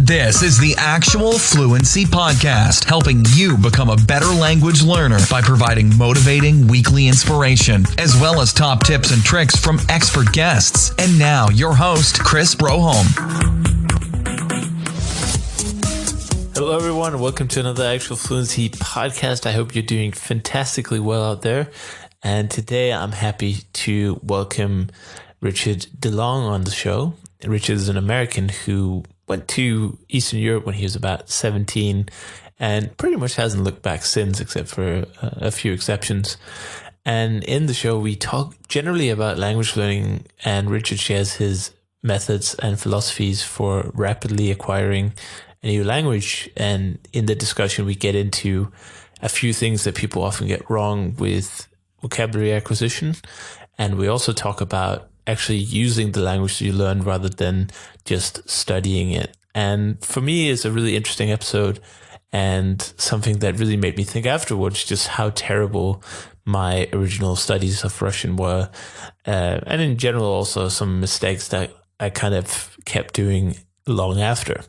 This is the Actual Fluency Podcast, helping you become a better language learner by providing motivating weekly inspiration, as well as top tips and tricks from expert guests. And now, your host, Chris Broholm. Hello, everyone. Welcome to another Actual Fluency Podcast. I hope you're doing fantastically well out there. And today, I'm happy to welcome Richard DeLong on the show. Richard is an American who went to Eastern Europe when he was about 17 and pretty much hasn't looked back since, except for a few exceptions. And in the show, we talk generally about language learning, and Richard shares his methods and philosophies for rapidly acquiring a new language. And in the discussion, we get into a few things that people often get wrong with vocabulary acquisition. And we also talk about actually using the language that you learn rather than just studying it. And for me, it's a really interesting episode and something that really made me think afterwards just how terrible my original studies of Russian were. And in general, also some mistakes that I kind of kept doing long after.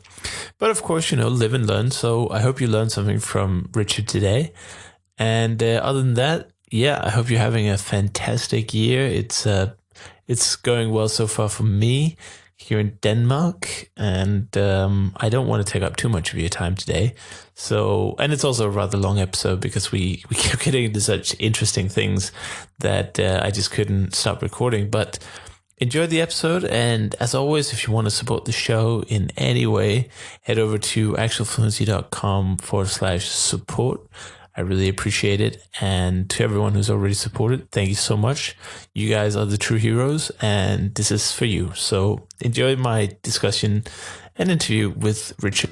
But of course, live and learn. So I hope you learned something from Richard today. And other than that, I hope you're having a fantastic year. It's going well so far for me here in Denmark, and I don't want to take up too much of your time today. And it's also a rather long episode because we kept getting into such interesting things that I just couldn't stop recording. But enjoy the episode, and as always, if you want to support the show in any way, head over to actualfluency.com/support. I really appreciate it. And to everyone who's already supported, thank you so much. You guys are the true heroes, and this is for you. So enjoy my discussion and interview with Richard.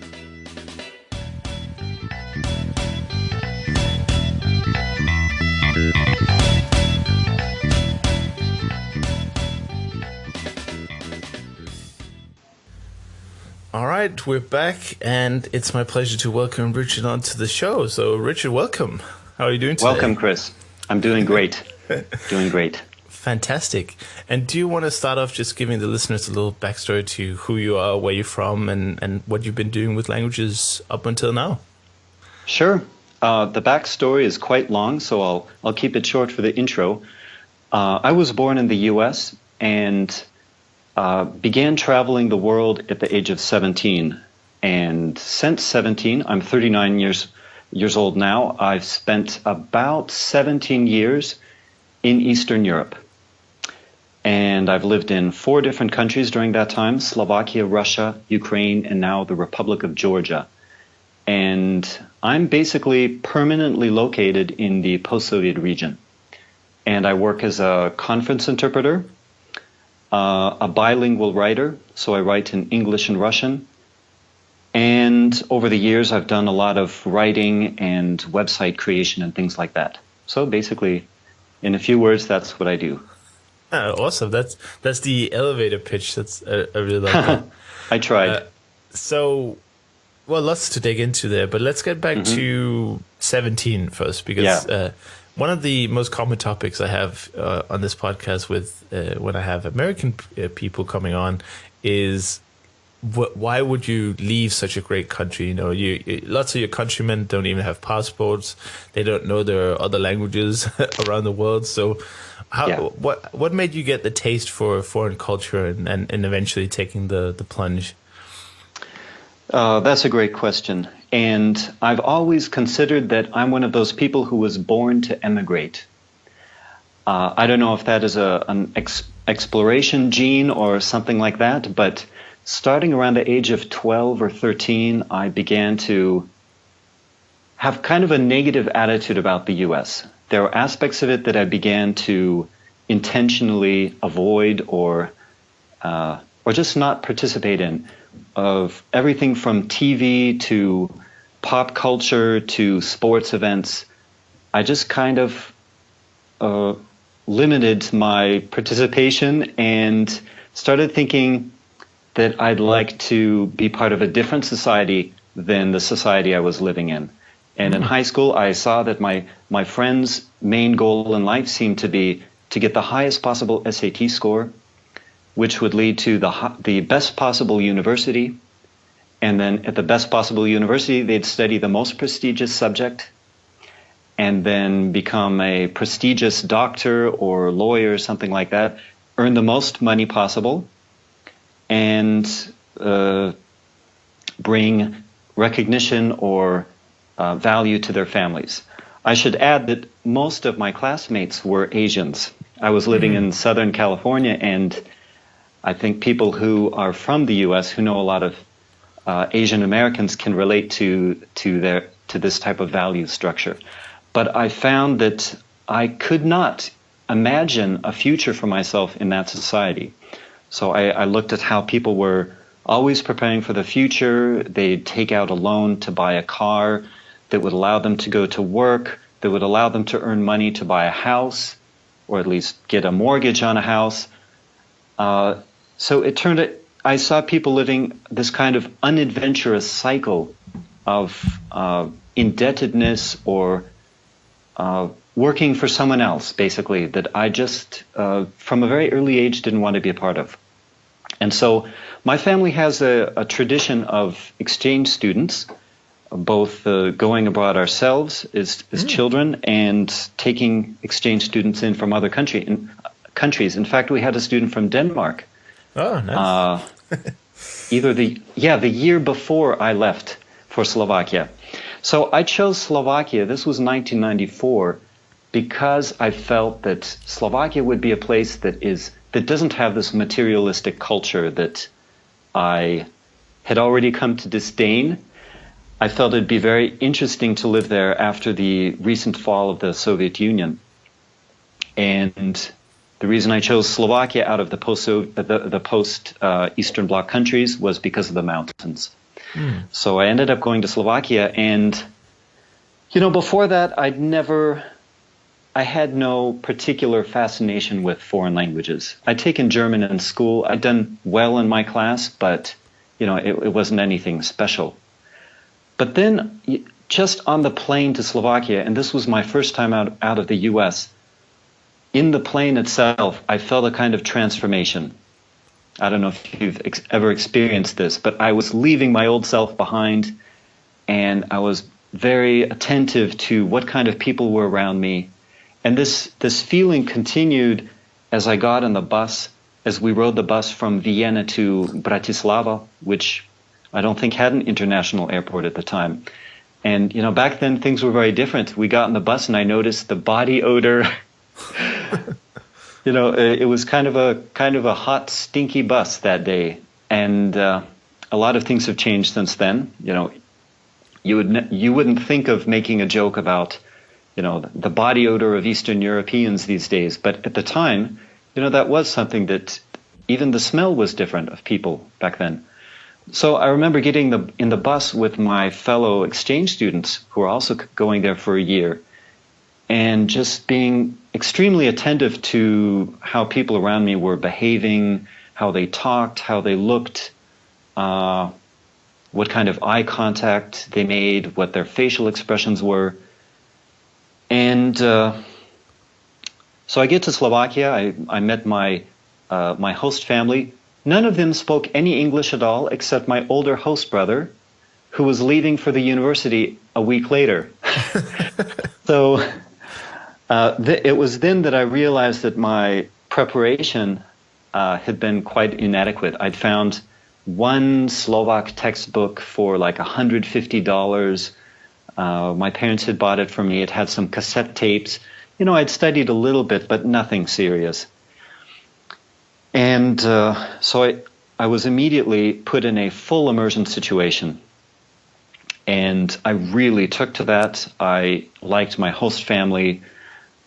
All right, we're back, and it's my pleasure to welcome Richard onto the show. So, Richard, welcome. How are you doing today? Welcome, Chris. I'm doing great. Doing great. Fantastic. And do you want to start off just giving the listeners a little backstory to who you are, where you're from, and what you've been doing with languages up until now? Sure. The backstory is quite long, so I'll keep it short for the intro. I was born in the U.S. and began traveling the world at the age of 17. And since 17, I'm 39 years old now, I've spent about 17 years in Eastern Europe. And I've lived in 4 different countries during that time: Slovakia, Russia, Ukraine, and now the Republic of Georgia. And I'm basically permanently located in the post-Soviet region. And I work as a conference interpreter, a bilingual writer, so I write in English and Russian. And over the years, I've done a lot of writing and website creation and things like that. So basically, in a few words, that's what I do. Oh, awesome. That's the elevator pitch. I really like that. I tried. Lots to dig into there, but let's get back to 17 first, because one of the most common topics I have on this podcast with when I have American people coming on is why would you leave such a great country? Lots of your countrymen don't even have passports. They don't know there are other languages around the world. So what made you get the taste for foreign culture and eventually taking the plunge? That's a great question. And I've always considered that I'm one of those people who was born to emigrate. I don't know if that is an exploration gene or something like that, but starting around the age of 12 or 13, I began to have kind of a negative attitude about the U.S. There were aspects of it that I began to intentionally avoid or just not participate in. Of everything from TV to pop culture to sports events, I just kind of limited my participation and started thinking that I'd like to be part of a different society than the society I was living in. And in high school, I saw that my friends' main goal in life seemed to be to get the highest possible SAT score, which would lead to the best possible university, and then at the best possible university, they'd study the most prestigious subject, and then become a prestigious doctor or lawyer or something like that, earn the most money possible, and bring recognition or value to their families. I should add that most of my classmates were Asians. I was living in Southern California, and I think people who are from the U.S., who know a lot of Asian Americans, can relate to this type of value structure. But I found that I could not imagine a future for myself in that society. So I looked at how people were always preparing for the future. They'd take out a loan to buy a car that would allow them to go to work, that would allow them to earn money to buy a house, or at least get a mortgage on a house. So it turned out I saw people living this kind of unadventurous cycle of indebtedness or working for someone else, basically, that I just, from a very early age, didn't want to be a part of. And so my family has a tradition of exchange students, both going abroad ourselves as children and taking exchange students in from other countries. In fact, we had a student from Denmark. Oh, nice. The year before I left for Slovakia. So I chose Slovakia, this was 1994, because I felt that Slovakia would be a place that doesn't have this materialistic culture that I had already come to disdain. I felt it'd be very interesting to live there after the recent fall of the Soviet Union. And the reason I chose Slovakia out of the post-Eastern Bloc countries was because of the mountains. So I ended up going to Slovakia, and, before that, I had no particular fascination with foreign languages. I'd taken German in school. I'd done well in my class, but, it wasn't anything special. But then, just on the plane to Slovakia, and this was my first time out of the U.S., in the plane itself, I felt a kind of transformation. I don't know if you've ever experienced this, but I was leaving my old self behind, and I was very attentive to what kind of people were around me. And this feeling continued as I got on the bus, as we rode the bus from Vienna to Bratislava, which I don't think had an international airport at the time. And, back then things were very different. We got on the bus and I noticed the body odor. It was kind of a hot, stinky bus that day. And a lot of things have changed since then. You wouldn't think of making a joke about, the body odor of Eastern Europeans these days. But at the time, that was something that even the smell was different of people back then. So I remember getting in the bus with my fellow exchange students who were also going there for a year, and just being extremely attentive to how people around me were behaving, how they talked, how they looked, what kind of eye contact they made, what their facial expressions were. And so I get to Slovakia. I met my host family. None of them spoke any English at all except my older host brother, who was leaving for the university a week later. So it was then that I realized that my preparation had been quite inadequate. I'd found one Slovak textbook for like $150. My parents had bought it for me. It had some cassette tapes. I'd studied a little bit, but nothing serious. And so I was immediately put in a full immersion situation. And I really took to that. I liked my host family.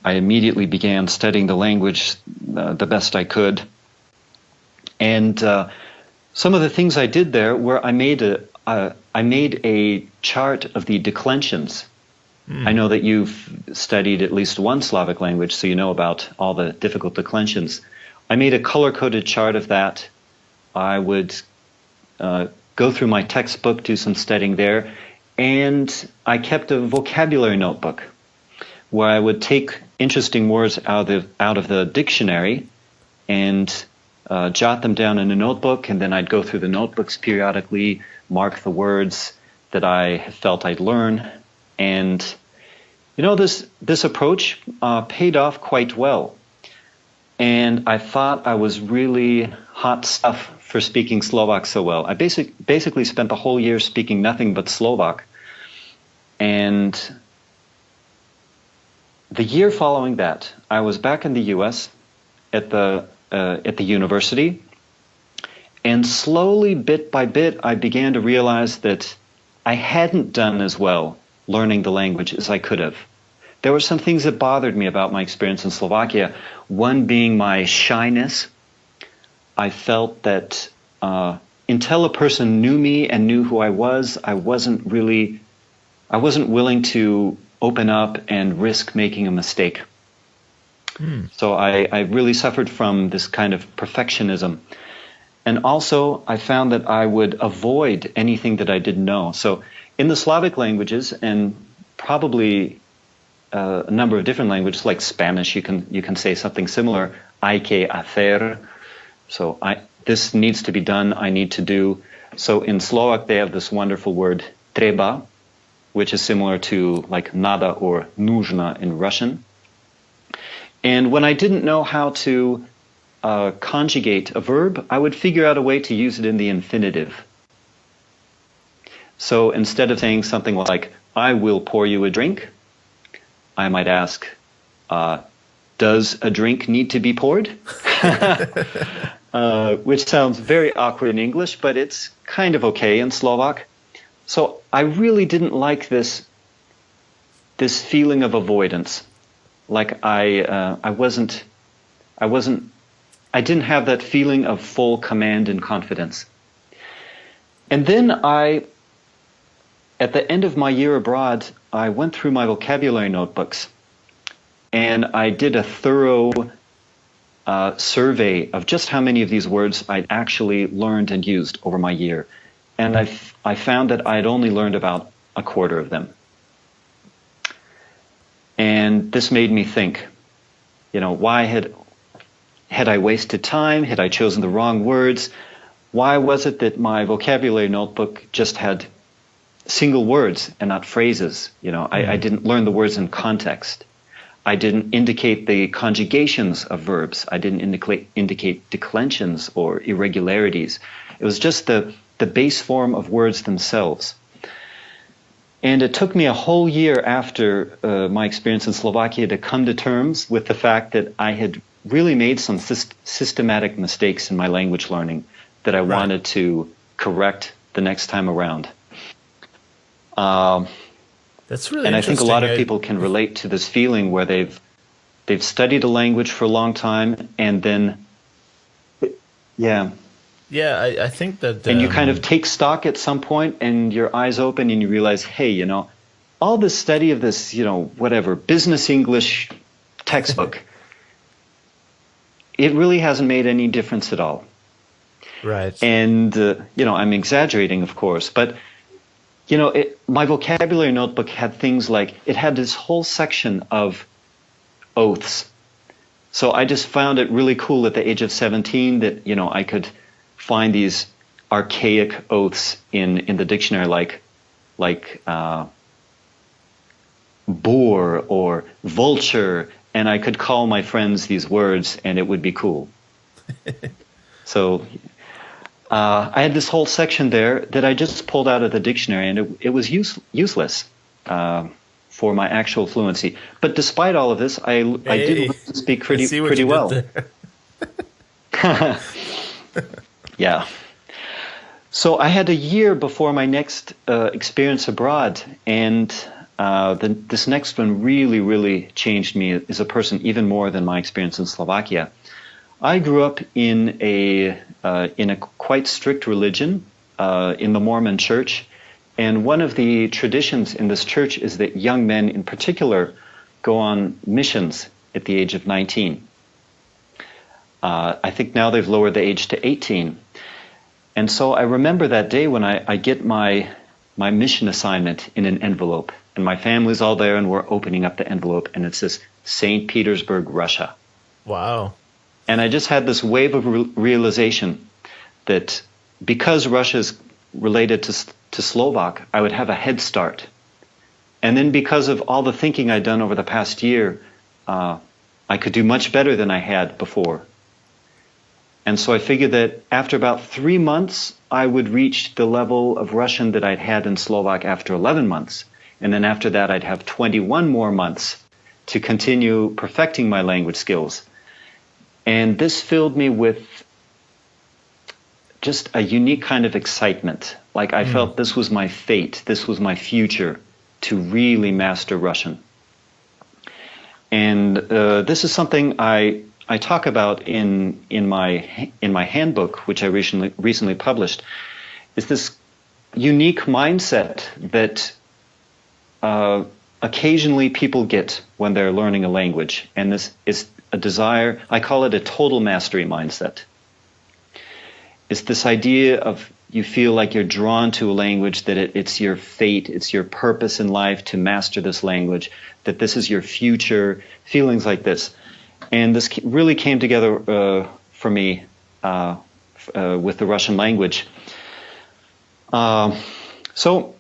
I immediately began studying the language the best I could. And some of the things I did there were I made a chart of the declensions. I know that you've studied at least one Slavic language, so you know about all the difficult declensions. I made a color-coded chart of that. I would go through my textbook, do some studying there, and I kept a vocabulary notebook where I would take interesting words out of the dictionary and jot them down in a notebook, and then I'd go through the notebooks periodically, mark the words that I felt I'd learn. And, this approach paid off quite well. And I thought I was really hot stuff for speaking Slovak so well. I basically spent the whole year speaking nothing but Slovak. And the year following that, I was back in the U.S. at the university, and slowly, bit by bit, I began to realize that I hadn't done as well learning the language as I could have. There were some things that bothered me about my experience in Slovakia, one being my shyness. I felt that until a person knew me and knew who I wasn't willing to open up and risk making a mistake. So I really suffered from this kind of perfectionism. And also, I found that I would avoid anything that I didn't know. So in the Slavic languages, and probably a number of different languages, like Spanish, you can say something similar, hay que hacer. So this needs to be done, I need to do. So in Slovak, they have this wonderful word, treba, which is similar to like nada or нужно in Russian. And when I didn't know how to conjugate a verb, I would figure out a way to use it in the infinitive. So instead of saying something like, I will pour you a drink, I might ask, does a drink need to be poured? Which sounds very awkward in English, but it's kind of okay in Slovak. So I really didn't like this feeling of avoidance. Like I didn't have that feeling of full command and confidence. And then at the end of my year abroad, I went through my vocabulary notebooks, and I did a thorough survey of just how many of these words I'd actually learned and used over my year. And I found that I'd only learned about a quarter of them. And this made me think, why had I wasted time? Had I chosen the wrong words? Why was it that my vocabulary notebook just had single words and not phrases? I didn't learn the words in context. I didn't indicate the conjugations of verbs. I didn't indicate declensions or irregularities. It was just the base form of words themselves. And it took me a whole year after my experience in Slovakia to come to terms with the fact that I had really made some systematic mistakes in my language learning that I wanted to correct the next time around. That's really and I think a lot of people can relate to this feeling where they've studied a language for a long time, and then I think that and you kind of take stock at some point, and your eyes open and you realize, hey, all this study of this, whatever business English textbook, it really hasn't made any difference at all. Right. And I'm exaggerating, of course, but my vocabulary notebook had things like, it had this whole section of oaths. So I just found it really cool at the age of 17 that, I could find these archaic oaths in the dictionary, like boar or vulture, and I could call my friends these words and it would be cool. So I had this whole section there that I just pulled out of the dictionary, and it was useless for my actual fluency. But despite all of this, I did speak pretty well. Yeah. So I had a year before my next experience abroad, and this next one really, really changed me as a person even more than my experience in Slovakia. I grew up in a quite strict religion, in the Mormon Church, and one of the traditions in this church is that young men, in particular, go on missions at the age of 19. I think now they've lowered the age to 18. And so I remember that day when I get my mission assignment in an envelope, and my family's all there, and we're opening up the envelope, and it says St. Petersburg, Russia. Wow. And I just had this wave of realization that because Russia is related to Slovak, I would have a head start. And then because of all the thinking I'd done over the past year, I could do much better than I had before. And so I figured that after about 3 months, I would reach the level of Russian that I'd had in Slovak after 11 months. And then after that, I'd have 21 more months to continue perfecting my language skills. And this filled me with just a unique kind of excitement. Like I felt this was my fate, this was my future, to really master Russian. And this is something I talk about in my handbook, which I recently published, is this unique mindset that occasionally people get when they're learning a language. And this is a desire, I call it a total mastery mindset. It's this idea of you feel like you're drawn to a language, that it's your fate, it's your purpose in life to master this language, that this is your future, feelings like this. And this really came together for me with the Russian language. So,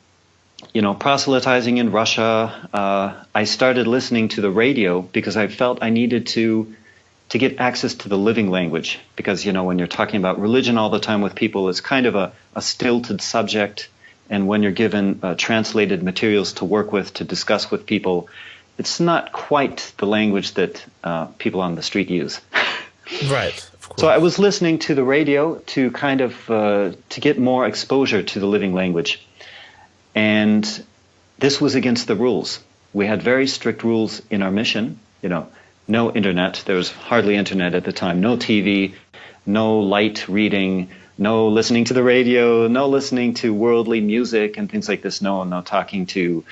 proselytizing in Russia, I started listening to the radio because I felt I needed to get access to the living language. Because, when you're talking about religion all the time with people, it's kind of a stilted subject. And when you're given translated materials to work with, to discuss with people, it's not quite the language that people on the street use. Right, of course. So I was listening to the radio to kind of to get more exposure to the living language. And this was against the rules. We had very strict rules in our mission, no internet. There was hardly internet at the time. No TV, no light reading, no listening to the radio, no listening to worldly music and things like this. No talking to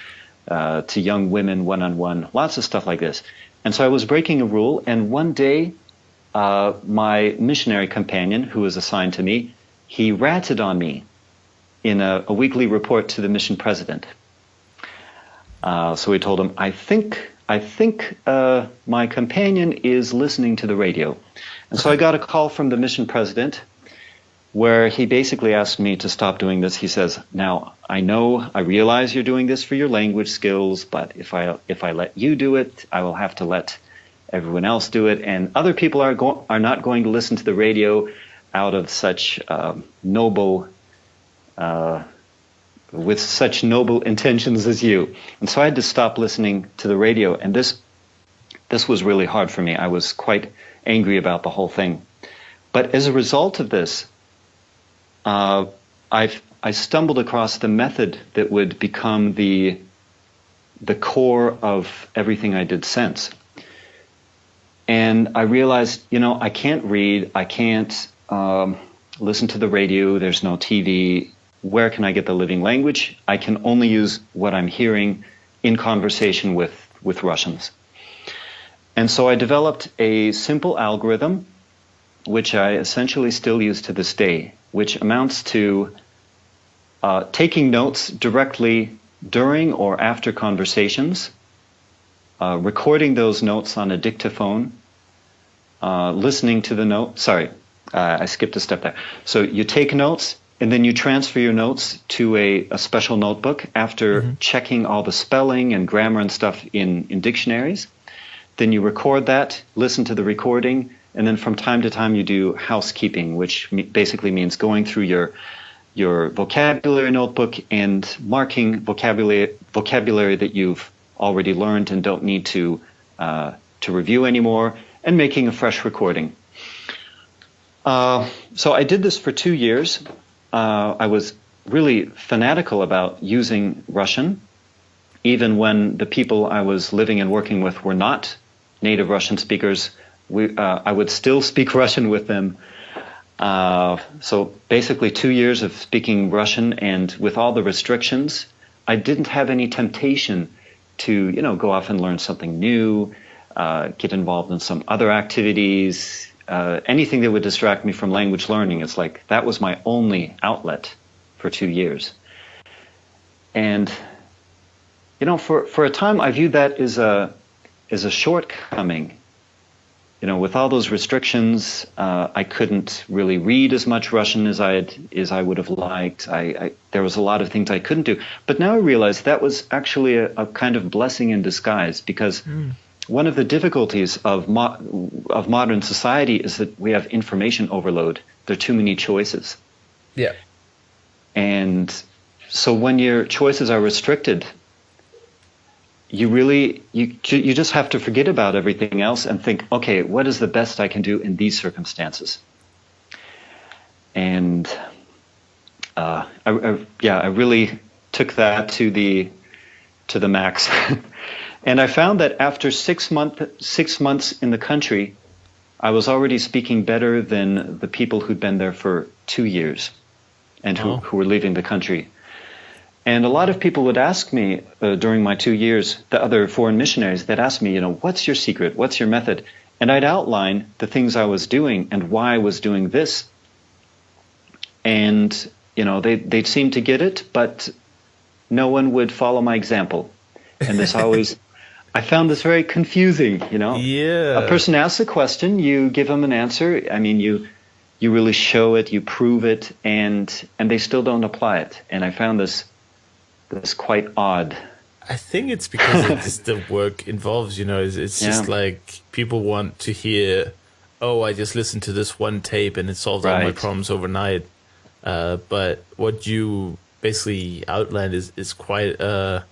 young women one-on-one, lots of stuff like this. And so I was breaking a rule, and one day my missionary companion, who was assigned to me, he ratted on me in a weekly report to the mission president. So we told him, I think my companion is listening to the radio. And so I got a call from the mission president where he basically asked me to stop doing this. He says, now, I realize you're doing this for your language skills, but if I let you do it, I will have to let everyone else do it. And other people are not going to listen to the radio out of such with such noble intentions as you. And so I had to stop listening to the radio. And this was really hard for me. I was quite angry about the whole thing. But as a result of this, I stumbled across the method that would become the core of everything I did since. And I realized, I can't read, I can't listen to the radio, there's no TV. Where can I get the living language? I can only use what I'm hearing in conversation with Russians. And so I developed a simple algorithm, which I essentially still use to this day, which amounts to taking notes directly during or after conversations, recording those notes on a dictaphone, listening to the note. Sorry, I skipped a step there. So you take notes, and then you transfer your notes to a special notebook after checking all the spelling and grammar and stuff in dictionaries. Then you record that, listen to the recording, and then from time to time you do housekeeping, which basically means going through your vocabulary notebook and marking vocabulary that you've already learned and don't need to review anymore, and making a fresh recording. So I did this for 2 years. I was really fanatical about using Russian, even when the people I was living and working with were not native Russian speakers. I would still speak Russian with them. So basically 2 years of speaking Russian, and with all the restrictions, I didn't have any temptation to, go off and learn something new, get involved in some other activities, anything that would distract me from language learning. It's like that was my only outlet for 2 years. And, for a time I viewed that as a shortcoming. with all those restrictions, I couldn't really read as much Russian as I would have liked. There was a lot of things I couldn't do. But now I realize that was actually a kind of blessing in disguise, because one of the difficulties of modern society is that we have information overload. There are too many choices. Yeah. And so when your choices are restricted, you just have to forget about everything else and think, okay, what is the best I can do in these circumstances? And I really took that to the max. And I found that after 6 months in the country, I was already speaking better than the people who'd been there for 2 years and who were leaving the country. And a lot of people would ask me during my 2 years, the other foreign missionaries, they'd ask me, what's your secret? What's your method? And I'd outline the things I was doing and why I was doing this. And, they'd seem to get it, but no one would follow my example. And I found this very confusing, Yeah. A person asks a question, you give them an answer. I mean, you really show it, you prove it, and they still don't apply it. And I found this quite odd. I think it's because it's the work involves, it's just like people want to hear, I just listened to this one tape and it solved all my problems overnight. But what you basically outlined is quite a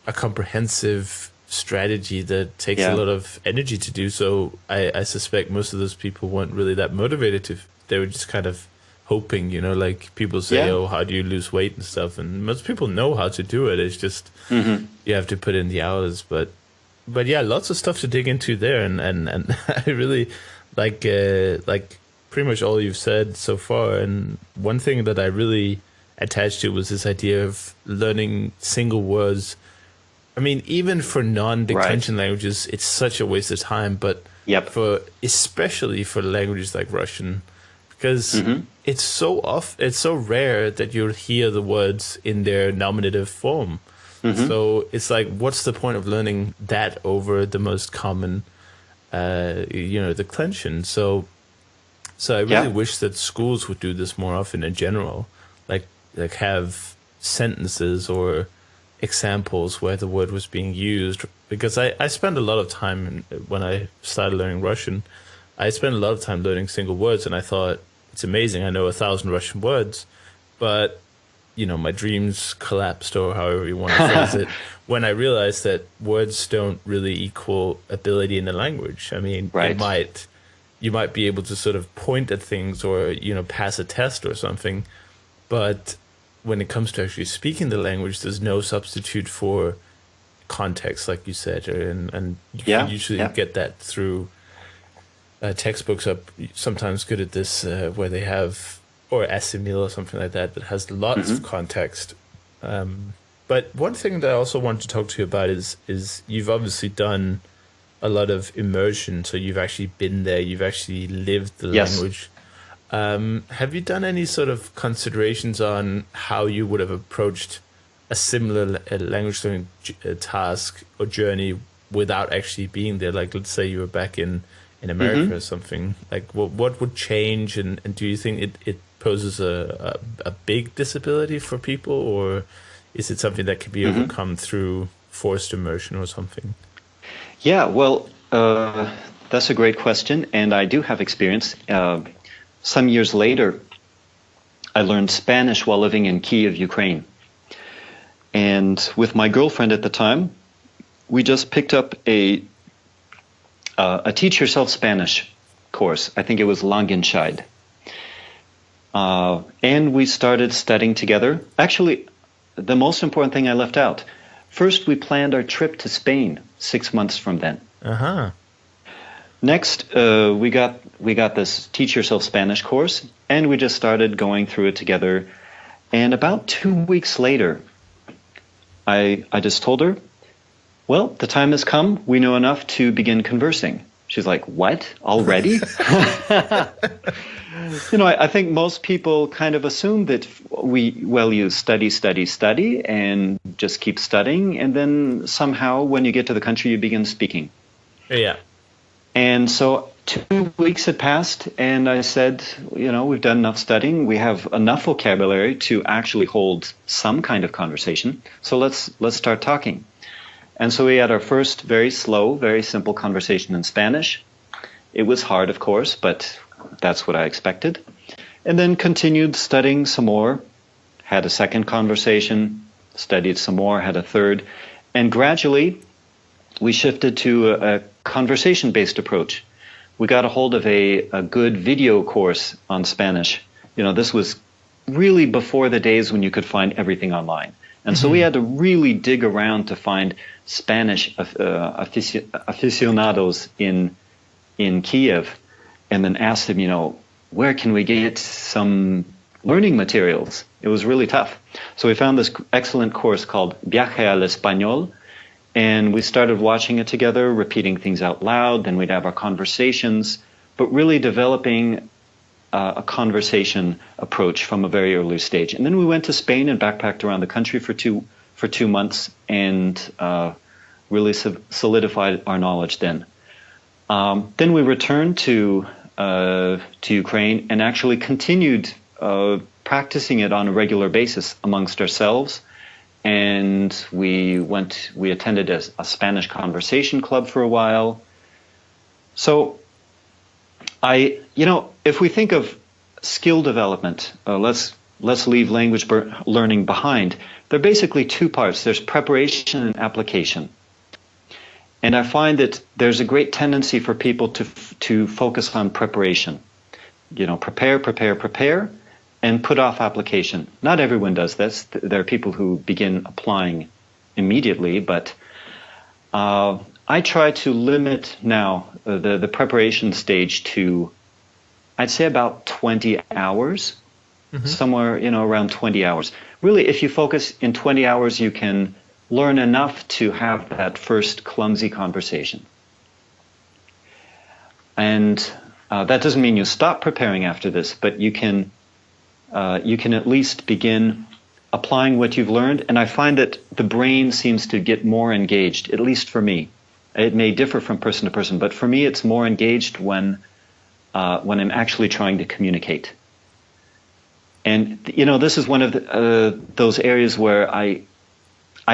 comprehensive strategy that takes a lot of energy to do. So I suspect most of those people weren't really that motivated they were just kind of hoping, like people say, how do you lose weight and stuff? And most people know how to do it. It's just, you have to put in the hours, but yeah, lots of stuff to dig into there. And I really like pretty much all you've said so far. And one thing that I really attached to was this idea of learning single words. I mean, even for non-declension languages, it's such a waste of time, but especially for languages like Russian, because it's so rare that you'll hear the words in their nominative form. So it's like, what's the point of learning that over the most common, declension? So I really wish that schools would do this more often in general, like have sentences or examples where the word was being used, because I spent a lot of time when I started learning Russian. I spent a lot of time learning single words, and I thought, it's amazing. I know 1,000 Russian words, but my dreams collapsed, or however you want to phrase it, when I realized that words don't really equal ability in the language. I mean, you might be able to sort of point at things or pass a test or something, but when it comes to actually speaking the language, there's no substitute for context, like you said, and you can usually get that through textbooks are sometimes good at this, where they have, or Assimil or something like that has lots of context. But one thing that I also want to talk to you about is you've obviously done a lot of immersion, so you've actually been there, you've actually lived the language. Have you done any sort of considerations on how you would have approached a similar language learning task or journey without actually being there? Like, let's say you were back in America or something. Like, what would change? And do you think it poses a big disability for people, or is it something that can be overcome through forced immersion or something? Yeah, well, that's a great question, and I do have experience. Some years later, I learned Spanish while living in Kiev, Ukraine. And with my girlfriend at the time, we just picked up a Teach Yourself Spanish course. I think it was Langenscheid. And we started studying together. Actually, the most important thing I left out. First, we planned our trip to Spain 6 months from then. Next, we got this Teach Yourself Spanish course, and we just started going through it together. And about 2 weeks later, I just told her, well, the time has come. We know enough to begin conversing. She's like, what? Already? I think most people kind of assume that you study, and just keep studying. And then somehow when you get to the country, you begin speaking. Yeah. And so 2 weeks had passed, and I said, we've done enough studying. We have enough vocabulary to actually hold some kind of conversation. So let's start talking. And so we had our first very slow, very simple conversation in Spanish. It was hard, of course, but that's what I expected. And then continued studying some more, had a second conversation, studied some more, had a third. And gradually, we shifted to a conversation-based approach. We got a hold of a good video course on Spanish. This was really before the days when you could find everything online. And so we had to really dig around to find Spanish aficionados in Kiev, and then ask them, where can we get some learning materials? It was really tough. So we found this excellent course called Viaje al Español, and we started watching it together, repeating things out loud. Then we'd have our conversations, but really developing a conversation approach from a very early stage. And then we went to Spain and backpacked around the country for two months and really solidified our knowledge then. Then we returned to Ukraine and actually continued practicing it on a regular basis amongst ourselves. And we attended a Spanish conversation club for a while. So if we think of skill development, let's leave language learning behind. There are basically two parts. There's preparation and application. And I find that there's a great tendency for people to focus on preparation. Prepare, and put off application. Not everyone does this. There are people who begin applying immediately, but I try to limit now the preparation stage to, I'd say, about 20 hours, somewhere around 20 hours. Really, if you focus in 20 hours, you can learn enough to have that first clumsy conversation. And that doesn't mean you stop preparing after this, but you can at least begin applying what you've learned. And I find that the brain seems to get more engaged, at least for me. It may differ from person to person, but for me, it's more engaged when I'm actually trying to communicate. And this is one of those areas where I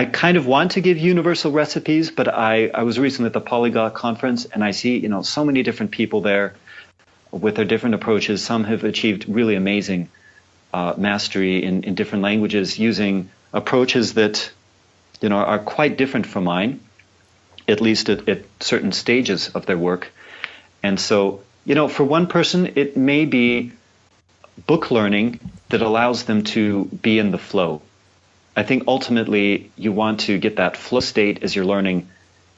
kind of want to give universal recipes, but I was recently at the Polyglot conference, and I see so many different people there with their different approaches. Some have achieved really amazing mastery in different languages using approaches that are quite different from mine, at least at certain stages of their work. And so, for one person, it may be book learning that allows them to be in the flow. I think ultimately you want to get that flow state as you're learning.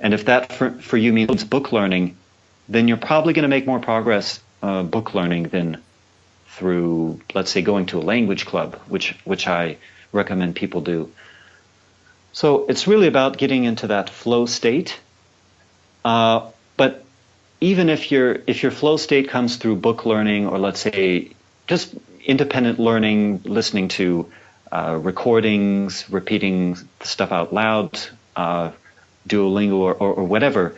And if that for you means book learning, then you're probably going to make more progress book learning than through, let's say, going to a language club, which I recommend people do. So it's really about getting into that flow state. But even if your flow state comes through book learning, or let's say just independent learning, listening to recordings, repeating stuff out loud, Duolingo or whatever,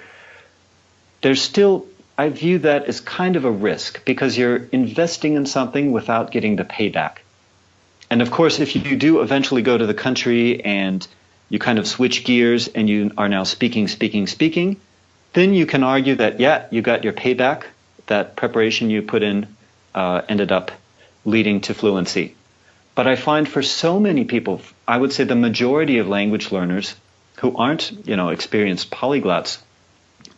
there's still, I view that as kind of a risk, because you're investing in something without getting the payback. And of course, if you do eventually go to the country and you kind of switch gears and you are now speaking, then you can argue that, yeah, you got your payback. That preparation you put in ended up leading to fluency. But I find for so many people, I would say the majority of language learners who aren't, experienced polyglots,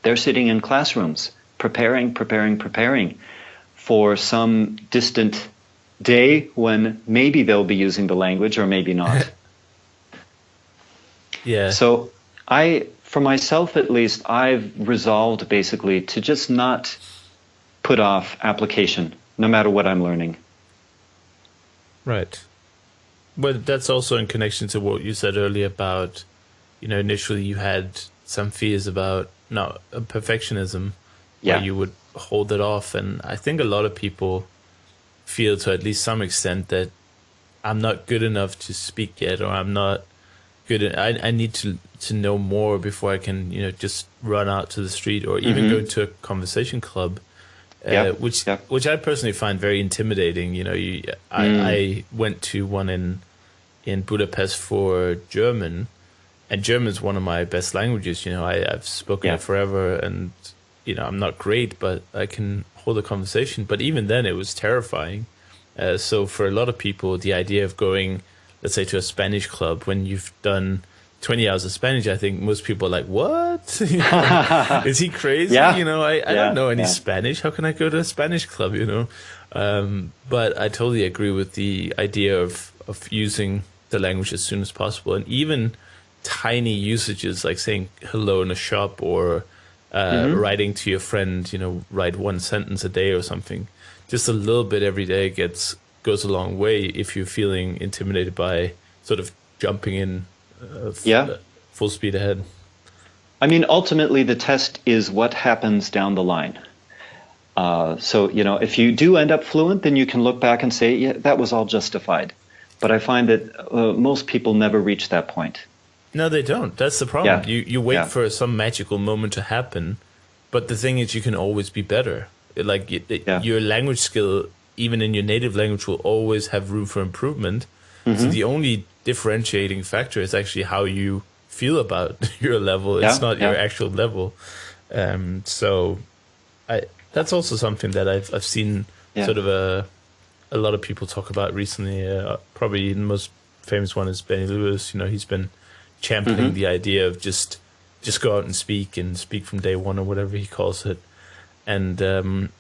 they're sitting in classrooms preparing for some distant day when maybe they'll be using the language or maybe not. Yeah. So for myself at least, I've resolved basically to just not put off application, no matter what I'm learning. Right. But that's also in connection to what you said earlier about, initially you had some fears about perfectionism, where you would hold it off. And I think a lot of people feel to at least some extent that I'm not good enough to speak yet, or I'm not good. I need to know more before I can, just run out to the street or even go to a conversation club, which I personally find very intimidating. I went to one in Budapest for German, and German is one of my best languages. I've spoken it forever, and I'm not great, but I can hold a conversation. But even then, it was terrifying. So for a lot of people, the idea of going, let's say, to a Spanish club when you've done 20 hours of Spanish, I think most people are like, what? Is he crazy? Yeah. I don't know any Spanish. How can I go to a Spanish club, But I totally agree with the idea of using the language as soon as possible. And even tiny usages like saying hello in a shop or writing to your friend, write one sentence a day or something. Just a little bit every day goes a long way if you're feeling intimidated by sort of jumping in full speed ahead. I mean, ultimately, the test is what happens down the line. So, if you do end up fluent, then you can look back and say, yeah, that was all justified. But I find that most people never reach that point. No, they don't. That's the problem. Yeah. You wait for some magical moment to happen, but the thing is, you can always be better. Like your language skill, even in your native language, will always have room for improvement. So the only differentiating factor is actually how you feel about your level. It's not your actual level. So that's also something that I've seen sort of a lot of people talk about recently. Probably the most famous one is Benny Lewis. He's been championing the idea of just go out and speak from day one or whatever he calls it. And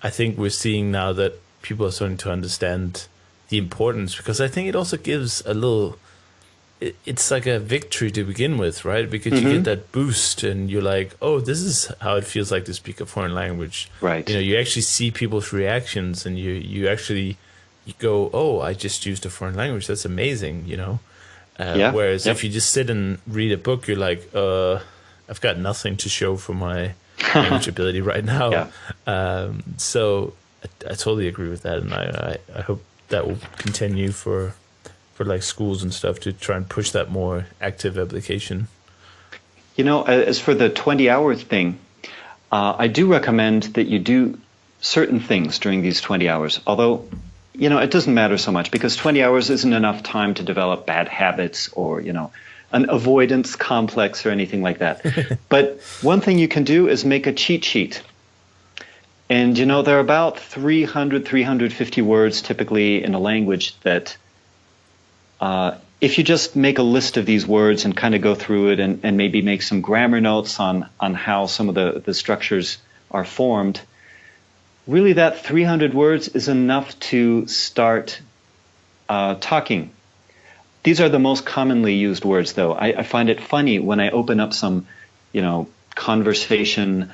I think we're seeing now that people are starting to understand the importance, because I think it also gives it's like a victory to begin with, right? Because you get that boost and you're like, oh, this is how it feels like to speak a foreign language. Right. You actually see people's reactions and you go, oh, I just used a foreign language. That's amazing, Whereas if you just sit and read a book, you're like, I've got nothing to show for my language ability right now. So I totally agree with that, and I hope that will continue for like schools and stuff to try and push that more active application. As for the 20-hour thing, I do recommend that you do certain things during these 20 hours, although it doesn't matter so much because 20 hours isn't enough time to develop bad habits or an avoidance complex or anything like that. But one thing you can do is make a cheat sheet. And, there are about 350 words typically in a language that if you just make a list of these words and kind of go through it and maybe make some grammar notes on how some of the structures are formed, really that 300 words is enough to start talking. These are the most commonly used words, though. I find it funny when I open up some, conversation,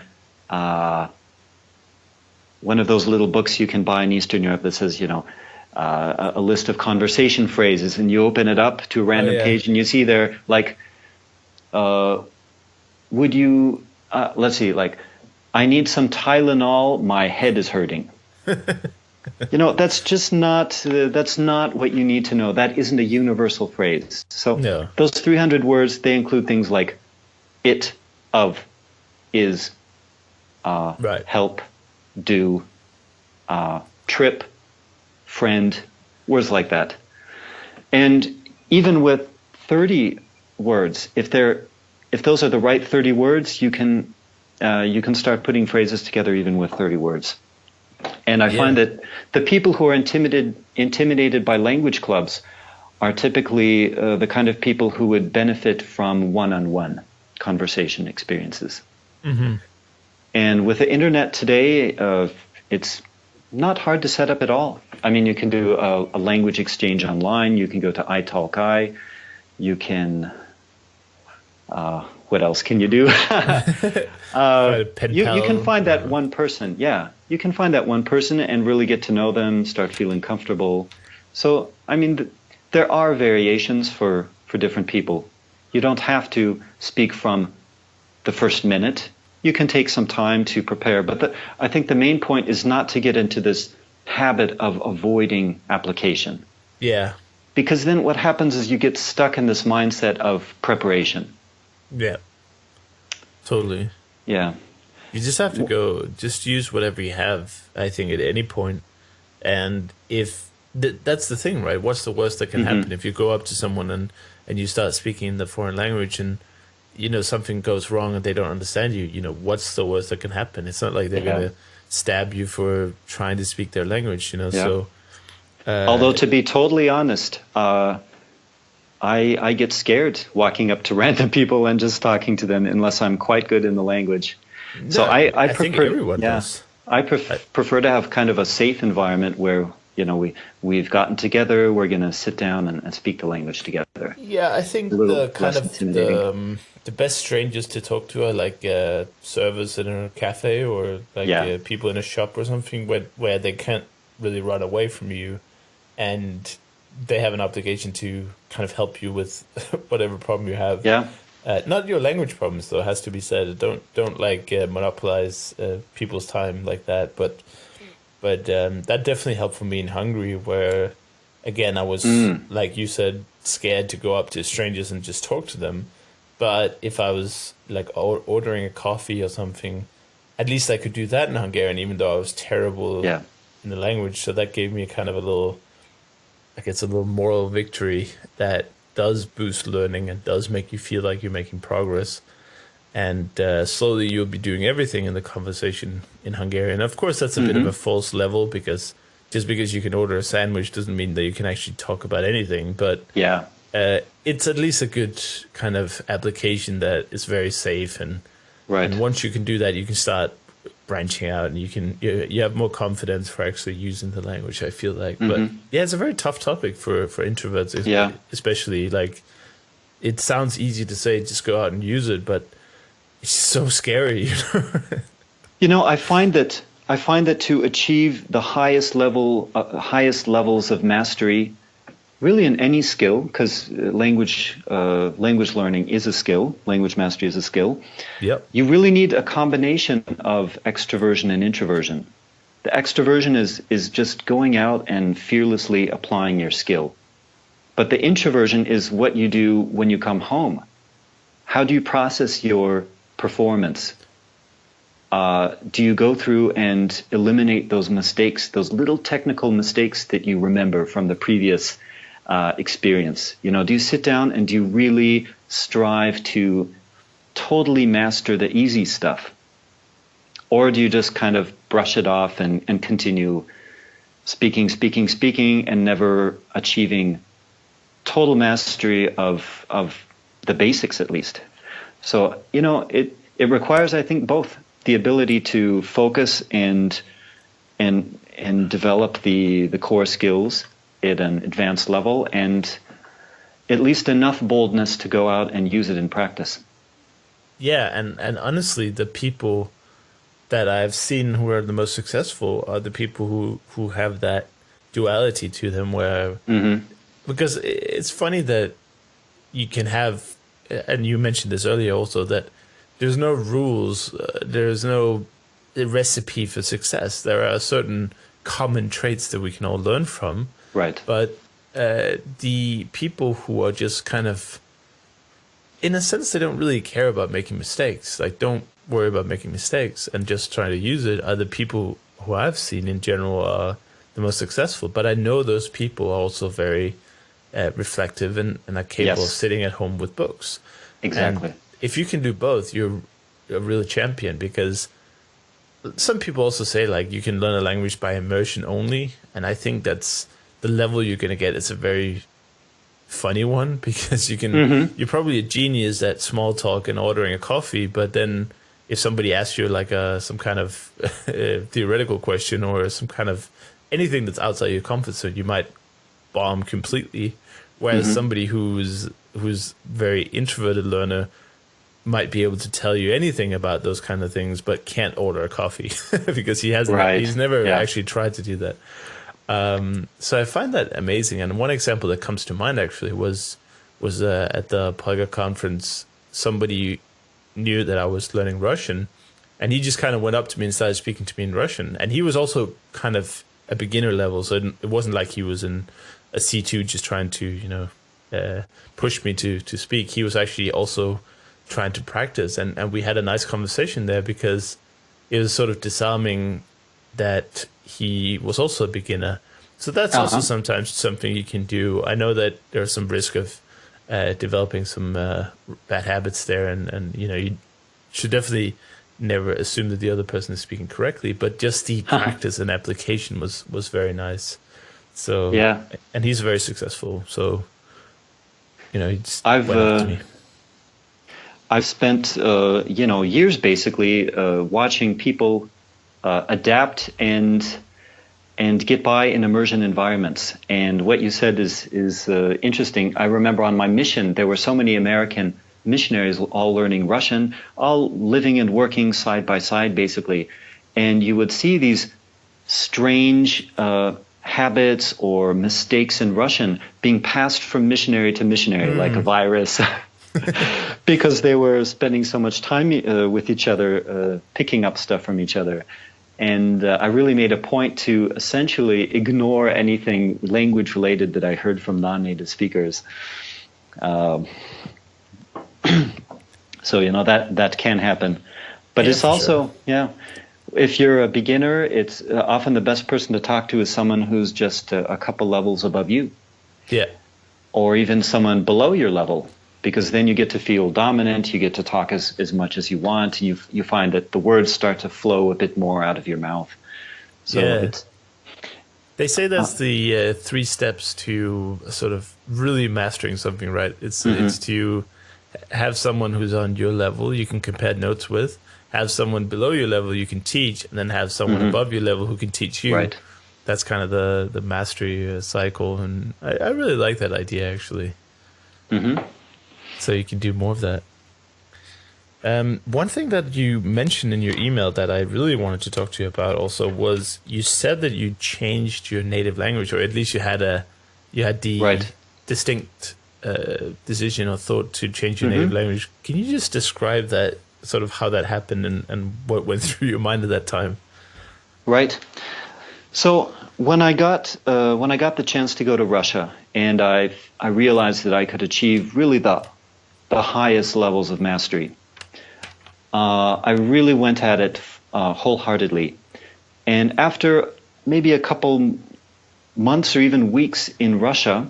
one of those little books you can buy in Eastern Europe that says, a list of conversation phrases, and you open it up to a random page and you see there, like, would you, let's see, like, I need some Tylenol, my head is hurting. That's just that's not what you need to know. That isn't a universal phrase. So those 300 words, they include things like it, of, is, help, do, trip, friend, words like that. And even with 30 words, if those are the right 30 words, you can start putting phrases together even with 30 words. And I find that the people who are intimidated by language clubs are typically the kind of people who would benefit from one-on-one conversation experiences. And with the internet today, it's not hard to set up at all. I mean, you can do a language exchange online. You can go to iTalki. You can... what else can you do? You can find that one person. Yeah, you can find that one person and really get to know them, start feeling comfortable. So, I mean, there are variations for different people. You don't have to speak from the first minute. You can take some time to prepare. But I think the main point is not to get into this habit of avoiding application. Yeah. because then what happens is you get stuck in this mindset of preparation. Yeah. Totally. Yeah. You just have to just use whatever you have, I think, at any point. And if that's the thing, right? What's the worst that can happen if you go up to someone and you start speaking in the foreign language and, something goes wrong and they don't understand you, what's the worst that can happen? It's not like they're going to stab you for trying to speak their language, so. Although, to be totally honest, I get scared walking up to random people and just talking to them unless I'm quite good in the language. No, So I prefer, think everyone does. I prefer to have kind of a safe environment where we've gotten together, we're going to sit down and speak the language together. Yeah, I think the best strangers to talk to are like servers in a cafe or like people in a shop or something where they can't really run away from you, and they have an obligation to kind of help you with whatever problem you have. Yeah. Not your language problems, though, has to be said. Don't monopolize people's time like that. But that definitely helped for me in Hungary, where, again, I was, like you said, scared to go up to strangers and just talk to them. But if I was like ordering a coffee or something, at least I could do that in Hungarian, even though I was terrible in the language. So that gave me kind of a little moral victory that does boost learning and does make you feel like you're making progress. And slowly you'll be doing everything in the conversation in Hungarian. Of course, that's a bit of a false level, because just because you can order a sandwich doesn't mean that you can actually talk about anything. But it's at least a good kind of application that is very safe. And once you can do that, you can start branching out, and you have more confidence for actually using the language, I feel like. But it's a very tough topic for introverts, especially. Like, it sounds easy to say just go out and use it, but it's so scary. I find that to achieve the highest levels of mastery, really in any skill, because language learning is a skill, language mastery is a skill. Yep. You really need a combination of extroversion and introversion. The extroversion is just going out and fearlessly applying your skill. But the introversion is what you do when you come home. How do you process your performance? Do you go through and eliminate those mistakes, those little technical mistakes that you remember from the previous experience? Do you sit down and do you really strive to totally master the easy stuff? Or do you just kind of brush it off and continue speaking and never achieving total mastery of the basics, at least? So, it requires, I think, both the ability to focus and develop the core skills at an advanced level, and at least enough boldness to go out and use it in practice. Yeah, and honestly, the people that I've seen who are the most successful are the people who have that duality to them, where because it's funny that you can have, and you mentioned this earlier also, that there's no rules, there's no recipe for success. There are certain common traits that we can all learn from. Right. But the people who are just kind of, in a sense, they don't really care about making mistakes. Like, don't worry about making mistakes and just try to use it, are the people who I've seen in general are the most successful. But I know those people are also very reflective and are capable of sitting at home with books. Exactly. And if you can do both, you're a real champion, because some people also say, like, you can learn a language by immersion only. And I think that's the level you're going to get. It's a very funny one, because you're probably a genius at small talk and ordering a coffee, but then if somebody asks you like some kind of theoretical question or some kind of anything that's outside your comfort zone, you might bomb completely. Whereas somebody who's very introverted learner might be able to tell you anything about those kind of things, but can't order a coffee because he's never actually tried to do that. So I find that amazing. And one example that comes to mind actually was at the Praga conference. Somebody knew that I was learning Russian, and he just kind of went up to me and started speaking to me in Russian. And he was also kind of a beginner level. So it wasn't like he was in a C2 just trying to, push me to speak. He was actually also trying to practice. And we had a nice conversation there because it was sort of disarming that he was also a beginner. So that's also sometimes something you can do. I know that there's some risk of developing some bad habits there. And you should definitely never assume that the other person is speaking correctly, but just the practice and application was very nice. So yeah, and he's very successful. So he just went up to me. I've spent years basically watching people adapt and get by in immersion environments. And what you said is interesting. I remember on my mission there were so many American missionaries all learning Russian, all living and working side by side basically, and you would see these strange habits or mistakes in Russian being passed from missionary to missionary like a virus. Because they were spending so much time with each other, picking up stuff from each other. And I really made a point to essentially ignore anything language related that I heard from non-native speakers. So, that can happen. But it's also, if you're a beginner, it's often the best person to talk to is someone who's just a couple levels above you. Yeah. Or even someone below your level. Because then you get to feel dominant, you get to talk as much as you want, and you find that the words start to flow a bit more out of your mouth. So they say that's the 3 steps to sort of really mastering something, right? It's to have someone who's on your level you can compare notes with, have someone below your level you can teach, and then have someone above your level who can teach you. Right. That's kind of the mastery cycle, and I really like that idea, actually. So you can do more of that. One thing that you mentioned in your email that I really wanted to talk to you about also was you said that you changed your native language, or at least you had the distinct decision or thought to change your native language. Can you just describe that, sort of how that happened and what went through your mind at that time? Right. So when I got the chance to go to Russia, and I realized that I could achieve really the highest levels of mastery. I really went at it wholeheartedly. And after maybe a couple months or even weeks in Russia,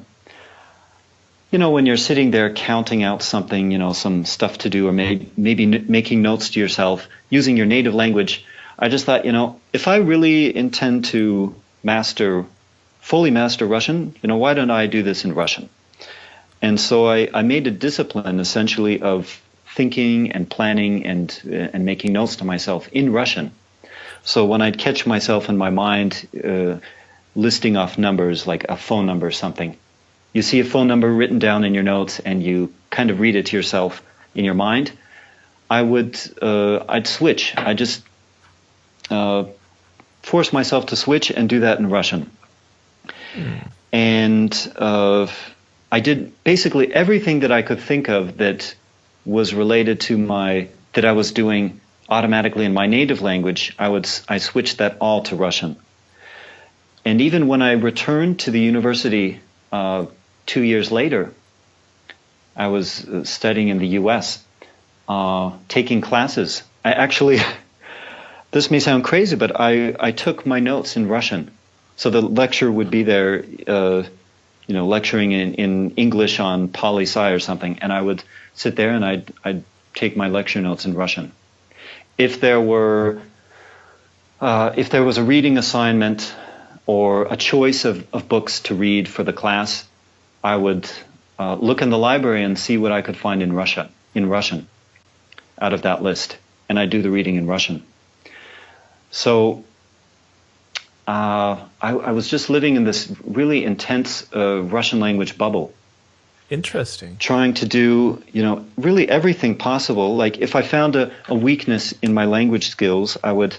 when you're sitting there counting out something, some stuff to do, or maybe making notes to yourself using your native language, I just thought, if I really intend to fully master Russian, why don't I do this in Russian? And so I made a discipline essentially of thinking and planning and making notes to myself in Russian. So when I'd catch myself in my mind listing off numbers, like a phone number or something, you see a phone number written down in your notes and you kind of read it to yourself in your mind, I'd switch. I just force myself to switch and do that in Russian. And I did basically everything that I could think of that was related to that I was doing automatically in my native language. I switched that all to Russian. And even when I returned to the university 2 years later, I was studying in the U.S., taking classes. I actually, this may sound crazy, but I took my notes in Russian. So the lecturer would be there, lecturing in English on poli-sci or something, and I would sit there and I'd take my lecture notes in Russian. If there was a reading assignment or a choice of books to read for the class, I would look in the library and see what I could find in Russian out of that list, and I'd do the reading in Russian. So I was just living in this really intense Russian language bubble. Interesting. Trying to do, really everything possible. Like if I found a weakness in my language skills, I would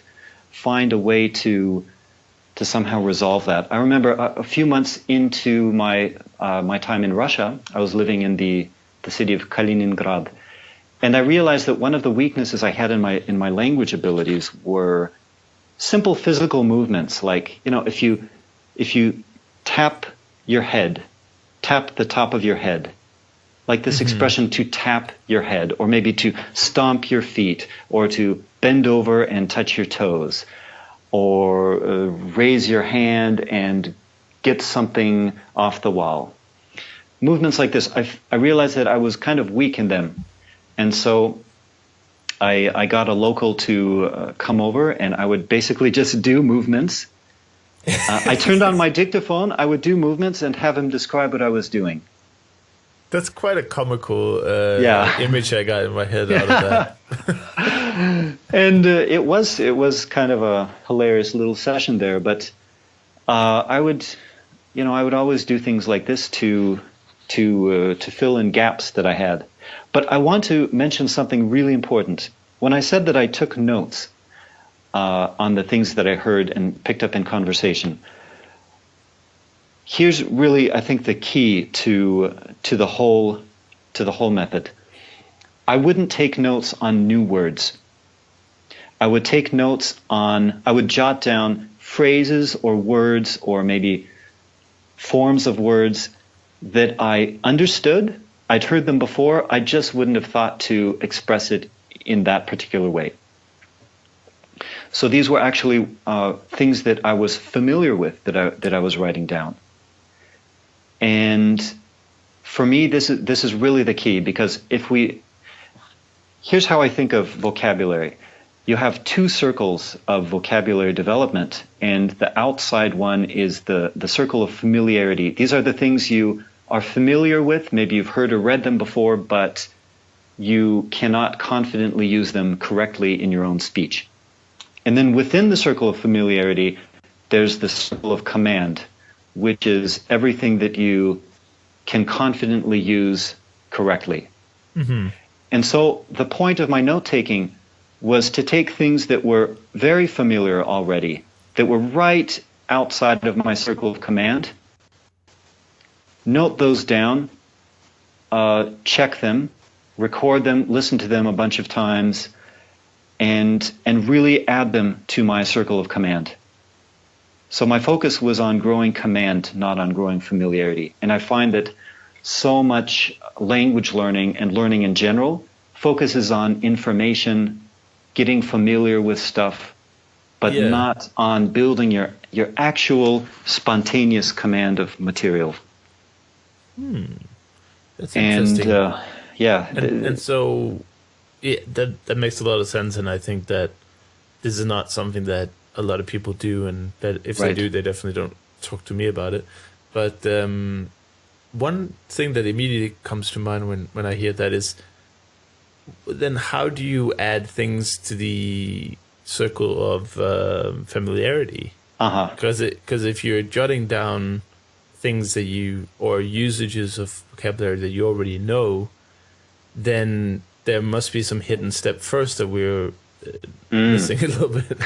find a way to somehow resolve that. I remember a few months into my time in Russia, I was living in the city of Kaliningrad, and I realized that one of the weaknesses I had in my language abilities were simple physical movements, like, if you tap your head, tap the top of your head, like this expression to tap your head, or maybe to stomp your feet, or to bend over and touch your toes, or raise your hand and get something off the wall. Movements like this, I realized that I was kind of weak in them. And so I got a local to come over, and I would basically just do movements. I turned on my dictaphone, I would do movements and have him describe what I was doing. That's quite a comical image I got in my head out of that. And it was kind of a hilarious little session there, but I would always do things like this to fill in gaps that I had. But I want to mention something really important. When I said that I took notes on the things that I heard and picked up in conversation, here's really, I think, the key to the whole method. I wouldn't take notes on new words. I would jot down phrases or words or maybe forms of words that I understood. I'd heard them before. I just wouldn't have thought to express it in that particular way. So these were actually things that I was familiar with that I was writing down. And for me, this is really the key, because here's how I think of vocabulary. You have two circles of vocabulary development, and the outside one is the circle of familiarity. These are the things you are familiar with. Maybe you've heard or read them before, but you cannot confidently use them correctly in your own speech. And then within the circle of familiarity, there's the circle of command, which is everything that you can confidently use correctly. Mm-hmm. And so the point of my note-taking was to take things that were very familiar already, that were right outside of my circle of command, note those down, check them, record them, listen to them a bunch of times, and really add them to my circle of command. So my focus was on growing command, not on growing familiarity. And I find that so much language learning and learning in general focuses on information, getting familiar with stuff, but not on building your actual spontaneous command of material. That's interesting. And and so that makes a lot of sense, and I think that this is not something that a lot of people do, and that if they do, they definitely don't talk to me about it. But one thing that immediately comes to mind when I hear that is, then how do you add things to the circle of familiarity? Because if you're jotting down things that or usages of vocabulary that you already know, then there must be some hidden step first that we're missing a little bit.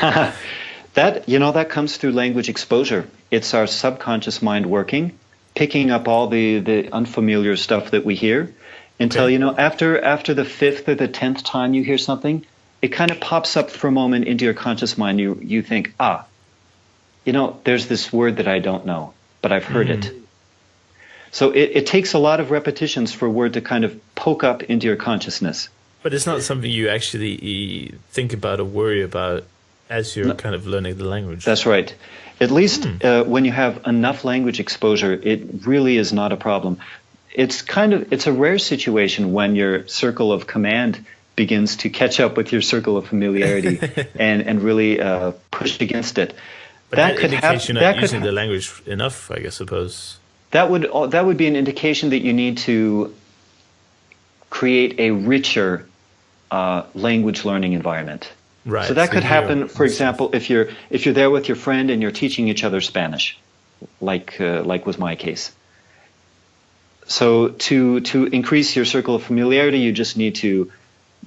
That comes through language exposure. It's our subconscious mind working, picking up all the unfamiliar stuff that we hear, until, after the 5th or the 10th time you hear something, it kind of pops up for a moment into your conscious mind. You think, there's this word that I don't know, but I've heard it. So it takes a lot of repetitions for a word to kind of poke up into your consciousness. But it's not something you actually think about or worry about as you're kind of learning the language. That's right. At least when you have enough language exposure, it really is not a problem. It's a rare situation when your circle of command begins to catch up with your circle of familiarity and really push against it. But that indication you're not using the language enough, I suppose. That would be an indication that you need to create a richer language learning environment. Right. So that could happen, for example, if you're there with your friend and you're teaching each other Spanish, like was my case. So to increase your circle of familiarity, you just need to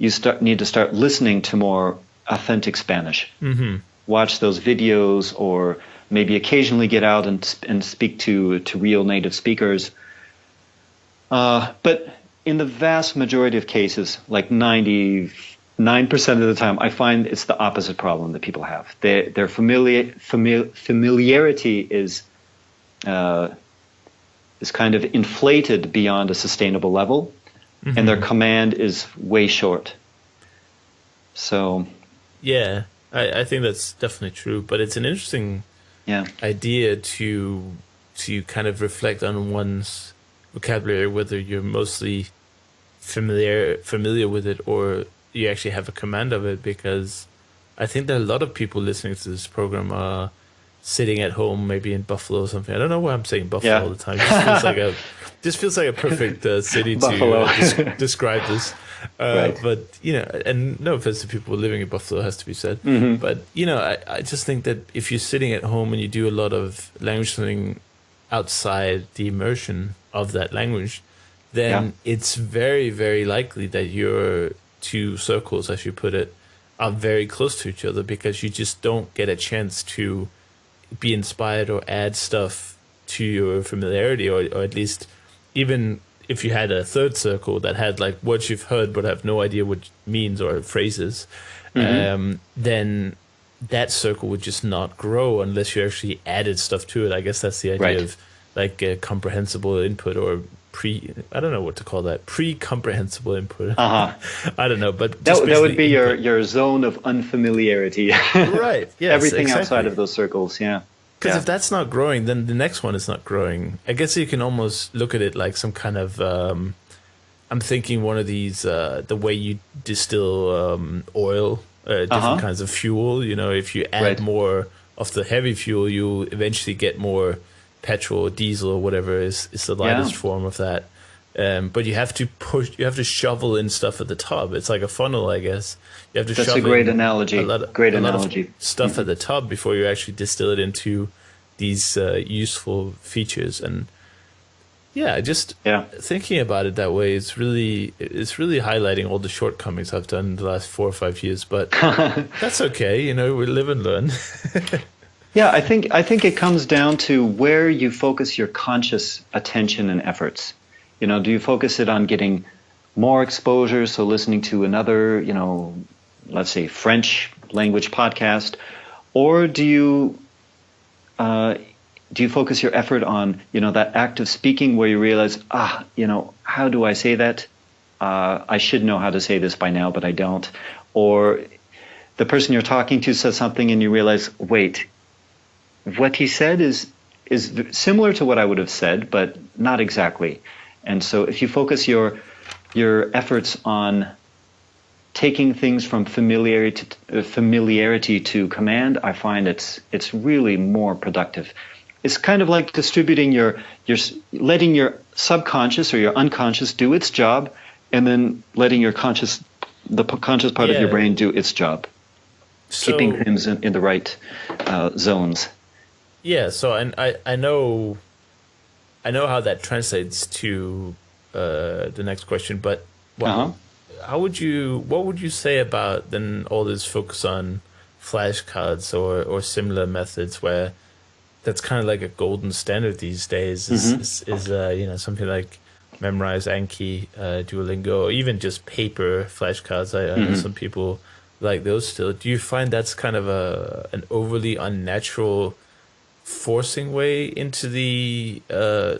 start listening to more authentic Spanish. Mm-hmm. Watch those videos, or maybe occasionally get out and speak to real native speakers. But in the vast majority of cases, like 99% 9% of the time, I find it's the opposite problem that people have. Their familiarity is kind of inflated beyond a sustainable level, and their command is way short. So, yeah, I think that's definitely true. But it's an interesting idea to kind of reflect on one's vocabulary, whether you're mostly familiar with it or you actually have a command of it, because I think that a lot of people listening to this program are sitting at home, maybe in Buffalo or something. I don't know why I'm saying Buffalo all the time. It just feels like a perfect city to describe this. Right. But, and no offense to people living in Buffalo, has to be said. But, I just think that if you're sitting at home and you do a lot of language learning outside the immersion of that language, then it's very, very likely that your two circles, as you put it, are very close to each other, because you just don't get a chance to be inspired or add stuff to your familiarity, or at least even if you had a third circle that had like words you've heard but have no idea what it means or phrases, then that circle would just not grow unless you actually added stuff to it. I guess that's the idea of like a comprehensible input, or I don't know what to call that, pre-comprehensible input. I don't know, but that would be your zone of unfamiliarity. Right. Yes, everything outside of those circles. Because if that's not growing, then the next one is not growing. I guess you can almost look at it like some kind of I'm thinking one of these the way you distill oil, different kinds of fuel. If you add more of the heavy fuel, you eventually get more petrol or diesel or whatever is the lightest form of that. But you have to shovel in stuff at the top. It's like a funnel, I guess. You have to That's shovel a great analogy. a lot of stuff at the top before you actually distill it into these useful features. And just thinking about it that way, it's really highlighting all the shortcomings I've done in the last 4 or 5 years. But that's okay. We live and learn. Yeah, I think it comes down to where you focus your conscious attention and efforts. Do you focus it on getting more exposure, so listening to another, let's say French language podcast, or do you focus your effort on, that act of speaking where you realize, how do I say that? I should know how to say this by now, but I don't. Or the person you're talking to says something and you realize, wait, what he said is similar to what I would have said, but not exactly. And so if you focus your efforts on taking things from familiarity to command, I find it's really more productive. It's kind of like distributing letting your subconscious or your unconscious do its job, and then letting the conscious part of your brain do its job, keeping things in the right zones. Yeah, so I know how that translates to the next question, but what would you say about then all this focus on flashcards or similar methods, where that's kind of like a golden standard these days? Is something like Memrise, Anki, Duolingo, or even just paper flashcards. I know some people like those still. Do you find that's kind of an overly unnatural forcing way into the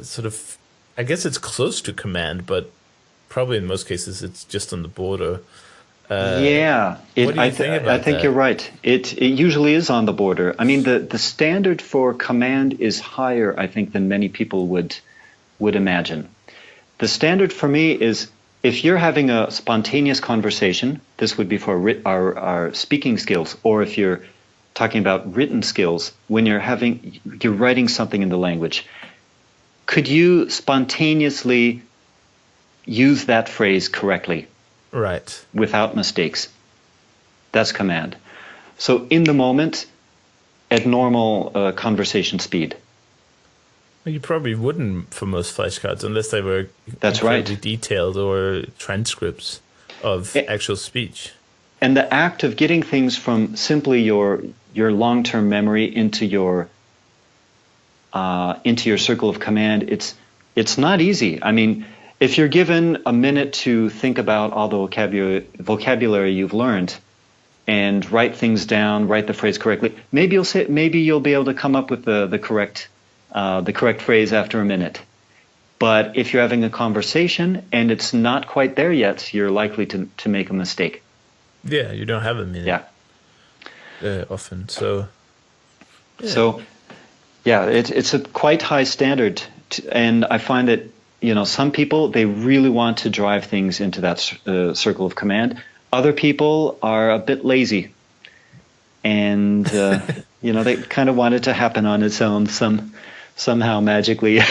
sort of, I guess it's close to command, but probably in most cases it's just on the border. What do you think about that? I think you're right. It usually is on the border. I mean, the standard for command is higher, I think, than many people would imagine. The standard for me is, if you're having a spontaneous conversation, this would be for our speaking skills, or if you're talking about written skills, when you're writing something in the language, could you spontaneously use that phrase correctly? Right. Without mistakes. That's command. So in the moment, at normal conversation speed. Well, you probably wouldn't for most flashcards unless they were incredibly detailed, or transcripts of actual speech. And the act of getting things from simply your long-term memory into your circle of command, it's not easy. I mean, if you're given a minute to think about all the vocabulary you've learned and write things down, write the phrase correctly, maybe you'll be able to come up with the correct phrase after a minute. But if you're having a conversation and it's not quite there yet, you're likely to make a mistake. Yeah, you don't have a minute. Yeah. Often. So. Yeah. So, yeah, it's a quite high standard, and I find that some people, they really want to drive things into that circle of command. Other people are a bit lazy, and they kind of want it to happen on its own somehow magically.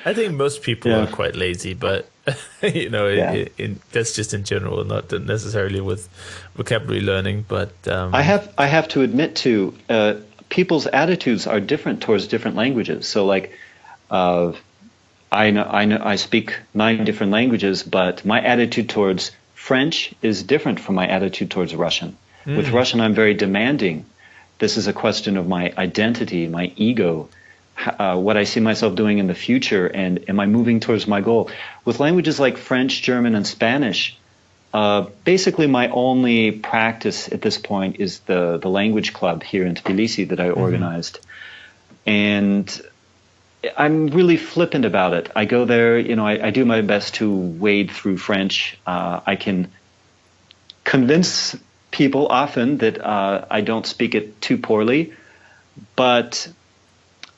I think most people are quite lazy, but that's just in general, not necessarily with vocabulary learning. But I have to admit too, people's attitudes are different towards different languages. So like, I speak 9 different languages, but my attitude towards French is different from my attitude towards Russian. With Russian, I'm very demanding. This is a question of my identity, my ego. What I see myself doing in the future, and am I moving towards my goal? With languages like French, German, and Spanish, basically my only practice at this point is the language club here in Tbilisi that I organized. And I'm really flippant about it. I go there, I do my best to wade through French. I can convince people often that I don't speak it too poorly, but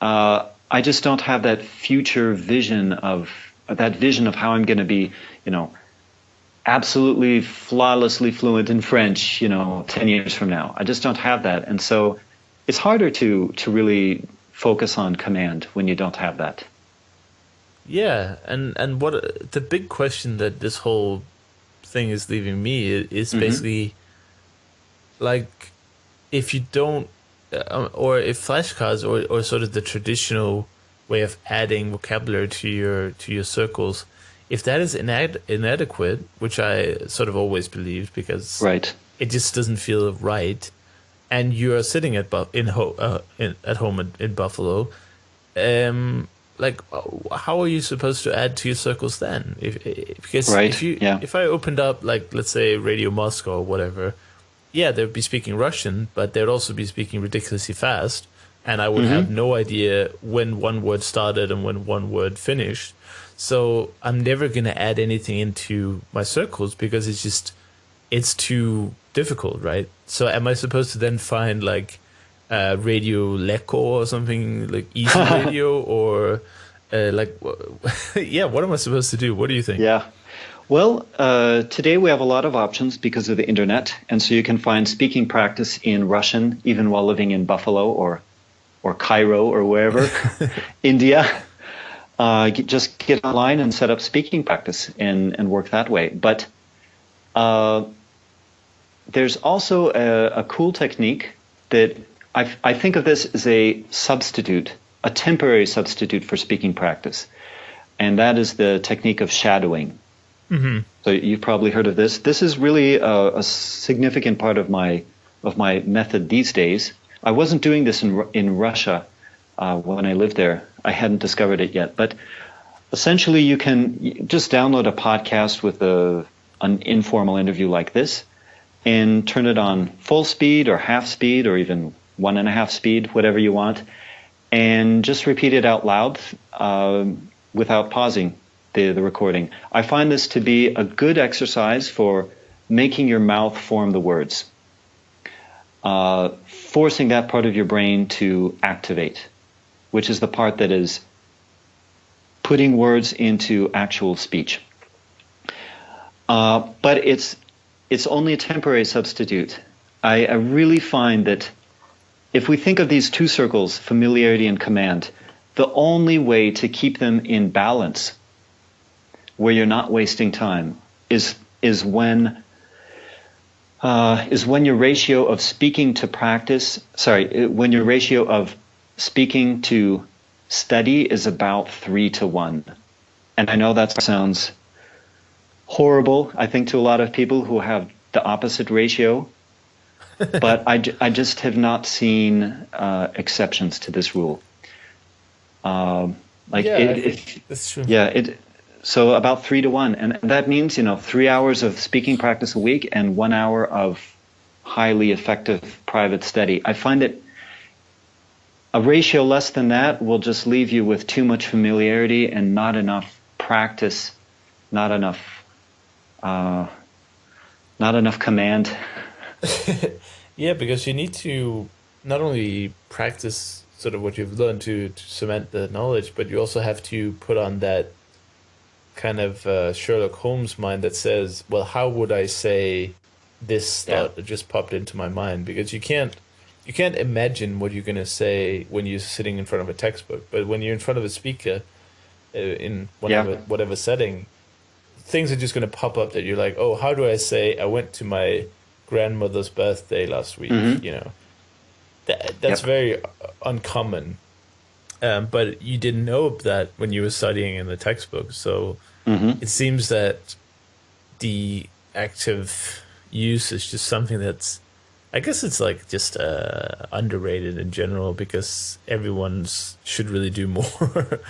I just don't have that future vision of how I'm going to be, absolutely flawlessly fluent in French, 10 years from now. I just don't have that. And so it's harder to really focus on command when you don't have that. Yeah. And what the big question that this whole thing is leaving me is basically like, if you don't, or if flashcards or sort of the traditional way of adding vocabulary to your circles, if that is inadequate, which I sort of always believed because it just doesn't feel right, and you are sitting at home in Buffalo, like how are you supposed to add to your circles then? If I opened up, like, let's say Radio Moscow or whatever. Yeah, they'd be speaking Russian, but they'd also be speaking ridiculously fast, and I would have no idea when one word started and when one word finished. So I'm never going to add anything into my circles because it's too difficult, right? So am I supposed to then find like Radio Leko or something, like Easy Radio, or what am I supposed to do? What do you think? Yeah. Well, today we have a lot of options because of the internet, and so you can find speaking practice in Russian even while living in Buffalo or Cairo or wherever, India. Just get online and set up speaking practice and work that way. But there's also a cool technique that I think of this as a temporary substitute for speaking practice, and that is the technique of shadowing. So you've probably heard of this. This is really a significant part of my method these days. I wasn't doing this in Russia when I lived there. I hadn't discovered it yet. But essentially, you can just download a podcast with an informal interview like this and turn it on full speed or half speed or even 1.5 speed, whatever you want, and just repeat it out loud without pausing the recording. I find this to be a good exercise for making your mouth form the words, forcing that part of your brain to activate, which is the part that is putting words into actual speech. But it's only a temporary substitute. I really find that if we think of these two circles, familiarity and command, the only way to keep them in balance, where you're not wasting time, is when your ratio of speaking to practice, when your ratio of speaking to study is about 3-1. And I know that sounds horrible, I think, to a lot of people who have the opposite ratio, but I just have not seen exceptions to this rule. That's true. Yeah, So about 3 to 1. And that means, 3 hours of speaking practice a week and 1 hour of highly effective private study. I find that a ratio less than that will just leave you with too much familiarity and not enough practice, not enough command. Yeah, because you need to not only practice sort of what you've learned to cement the knowledge, but you also have to put on that kind of Sherlock Holmes mind that says, well, how would I say this thought that just popped into my mind? Because you can't imagine what you're going to say when you're sitting in front of a textbook, but when you're in front of a speaker in whatever setting, things are just going to pop up that you're like, oh, how do I say I went to my grandmother's birthday last week? That's very uncommon, but you didn't know that when you were studying in the textbook. So it seems that the active use is just something that's, I guess it's like just underrated in general, because everyone's should really do more,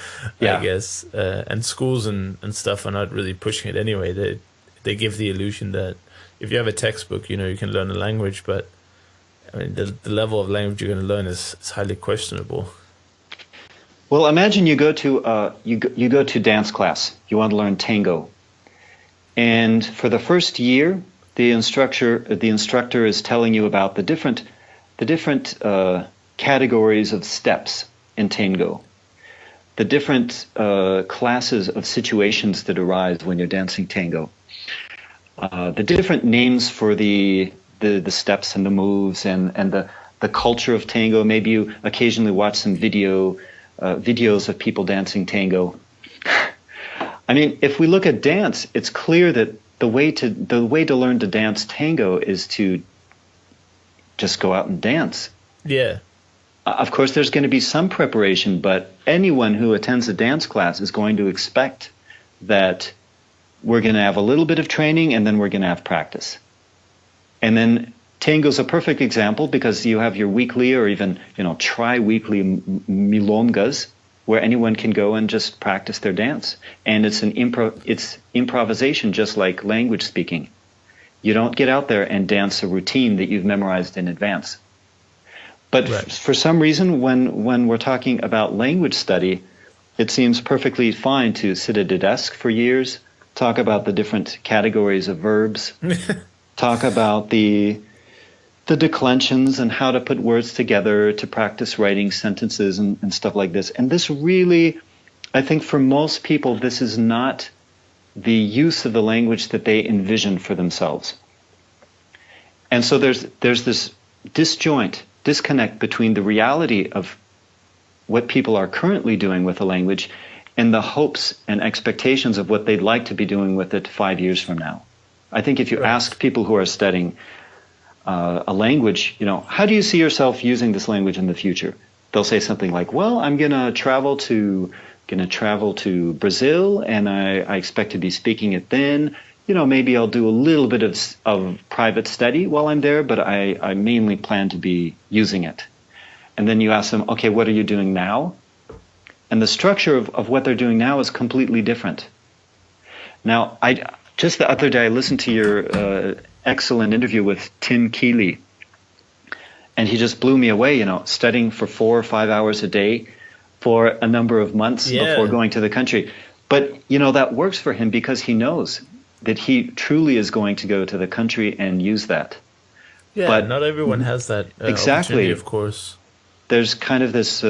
I guess. And schools and stuff are not really pushing it anyway. They give the illusion that if you have a textbook, you can learn a language, but I mean, the level of language you're going to learn is highly questionable. Well, imagine you go to you go to dance class. You want to learn tango, and for the first year, the instructor is telling you about the different categories of steps in tango, the different classes of situations that arise when you're dancing tango, the different names for the steps and the moves and the culture of tango. Maybe you occasionally watch some videos of people dancing tango. I mean, if we look at dance, it's clear that the way to learn to dance tango is to just go out and dance. Yeah. Of course, there's going to be some preparation, but anyone who attends a dance class is going to expect that we're going to have a little bit of training and then we're going to have practice. And then tango's a perfect example, because you have your weekly or even tri-weekly milongas, where anyone can go and just practice their dance. And it's it's improvisation, just like language speaking. You don't get out there and dance a routine that you've memorized in advance. But for some reason, when we're talking about language study, it seems perfectly fine to sit at a desk for years, talk about the different categories of verbs, talk about the declensions and how to put words together, to practice writing sentences and stuff like this. And this really, I think for most people, this is not the use of the language that they envision for themselves. And so there's this disconnect between the reality of what people are currently doing with the language and the hopes and expectations of what they'd like to be doing with it 5 years from now. I think if you ask people who are studying a language, how do you see yourself using this language in the future? They'll say something like, well, I'm going to travel to Brazil, and I expect to be speaking it then. Maybe I'll do a little bit of private study while I'm there, but I mainly plan to be using it. And then you ask them, okay, what are you doing now? And the structure of what they're doing now is completely different. Now, just the other day, I listened to your excellent interview with Tim Keeley, and he just blew me away, studying for 4 or 5 hours a day for a number of months before going to the country. But, that works for him because he knows that he truly is going to go to the country and use that. Yeah, but not everyone has that opportunity, of course. There's kind of this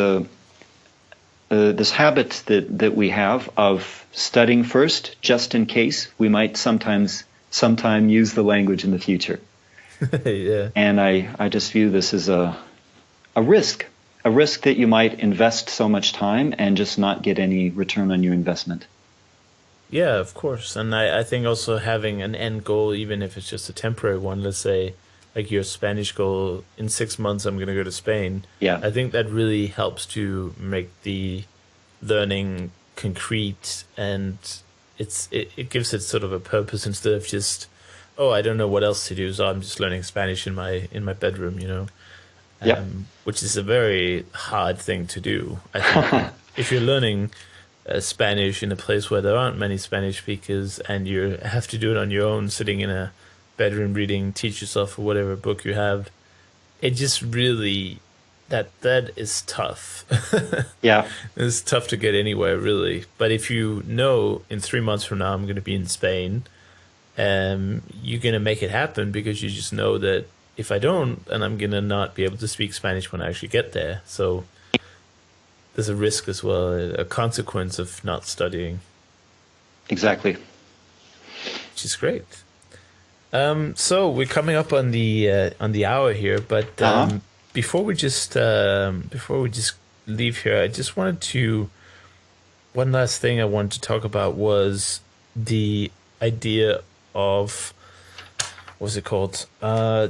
this habit that we have of studying first, just in case we might sometime use the language in the future. Yeah. And I just view this as a risk that you might invest so much time and just not get any return on your investment. Yeah, of course. And I think also having an end goal, even if it's just a temporary one, let's say like your Spanish goal, in 6 months I'm going to go to Spain. Yeah. I think that really helps to make the learning concrete, and it gives it sort of a purpose instead of just, I don't know what else to do, so I'm just learning Spanish in my bedroom, Yeah. Which is a very hard thing to do. I think if you're learning Spanish in a place where there aren't many Spanish speakers, and you have to do it on your own, sitting in a bedroom reading Teach Yourself or whatever book you have. It just really that is tough. Yeah. It's tough to get anywhere, really. But if you know in 3 months from now I'm going to be in Spain, you're going to make it happen, because you just know that if I don't, then I'm going to not be able to speak Spanish when I actually get there. So there's a risk as well, a consequence of not studying. Exactly. Which is great. So we're coming up on the hour here, but before we just leave here, I just wanted to. One last thing I wanted to talk about was the idea of, what's it called,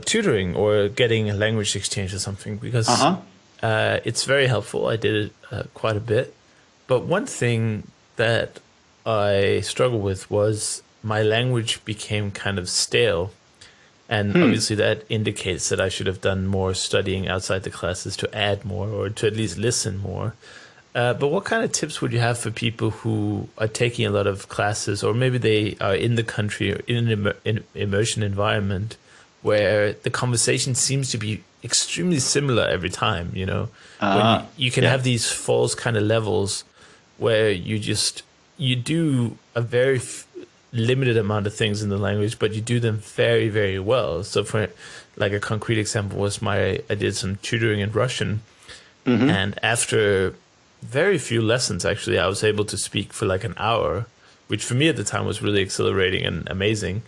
tutoring or getting a language exchange or something, because it's very helpful. I did it quite a bit, but one thing that I struggled with was my language became kind of stale. And obviously that indicates that I should have done more studying outside the classes to add more, or to at least listen more. But what kind of tips would you have for people who are taking a lot of classes, or maybe they are in the country or in an immersion environment where the conversation seems to be extremely similar every time, you know? When you can have these false kind of levels where you do a very limited amount of things in the language, but you do them very, very well. So for like a concrete example was I did some tutoring in Russian, and after very few lessons, actually, I was able to speak for like an hour, which for me at the time was really exhilarating and amazing.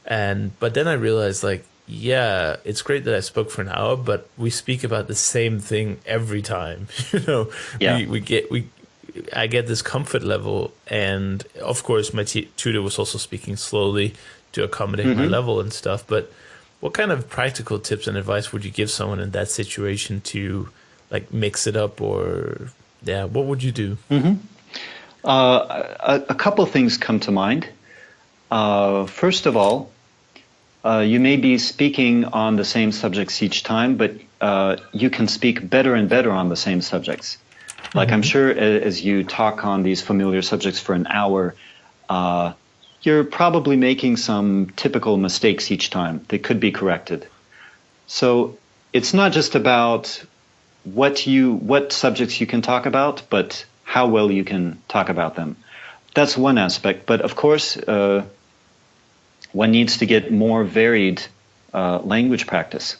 But then I realized, like, yeah, it's great that I spoke for an hour, but we speak about the same thing every time. You know, I get this comfort level, and of course my tutor was also speaking slowly to accommodate my level and stuff. But what kind of practical tips and advice would you give someone in that situation to like mix it up, or what would you do? A couple of things come to mind. First of all, you may be speaking on the same subjects each time, but you can speak better and better on the same subjects. Like I'm sure as you talk on these familiar subjects for an hour, you're probably making some typical mistakes each time that could be corrected. So it's not just about what subjects you can talk about, but how well you can talk about them. That's one aspect. But of course, one needs to get more varied language practice.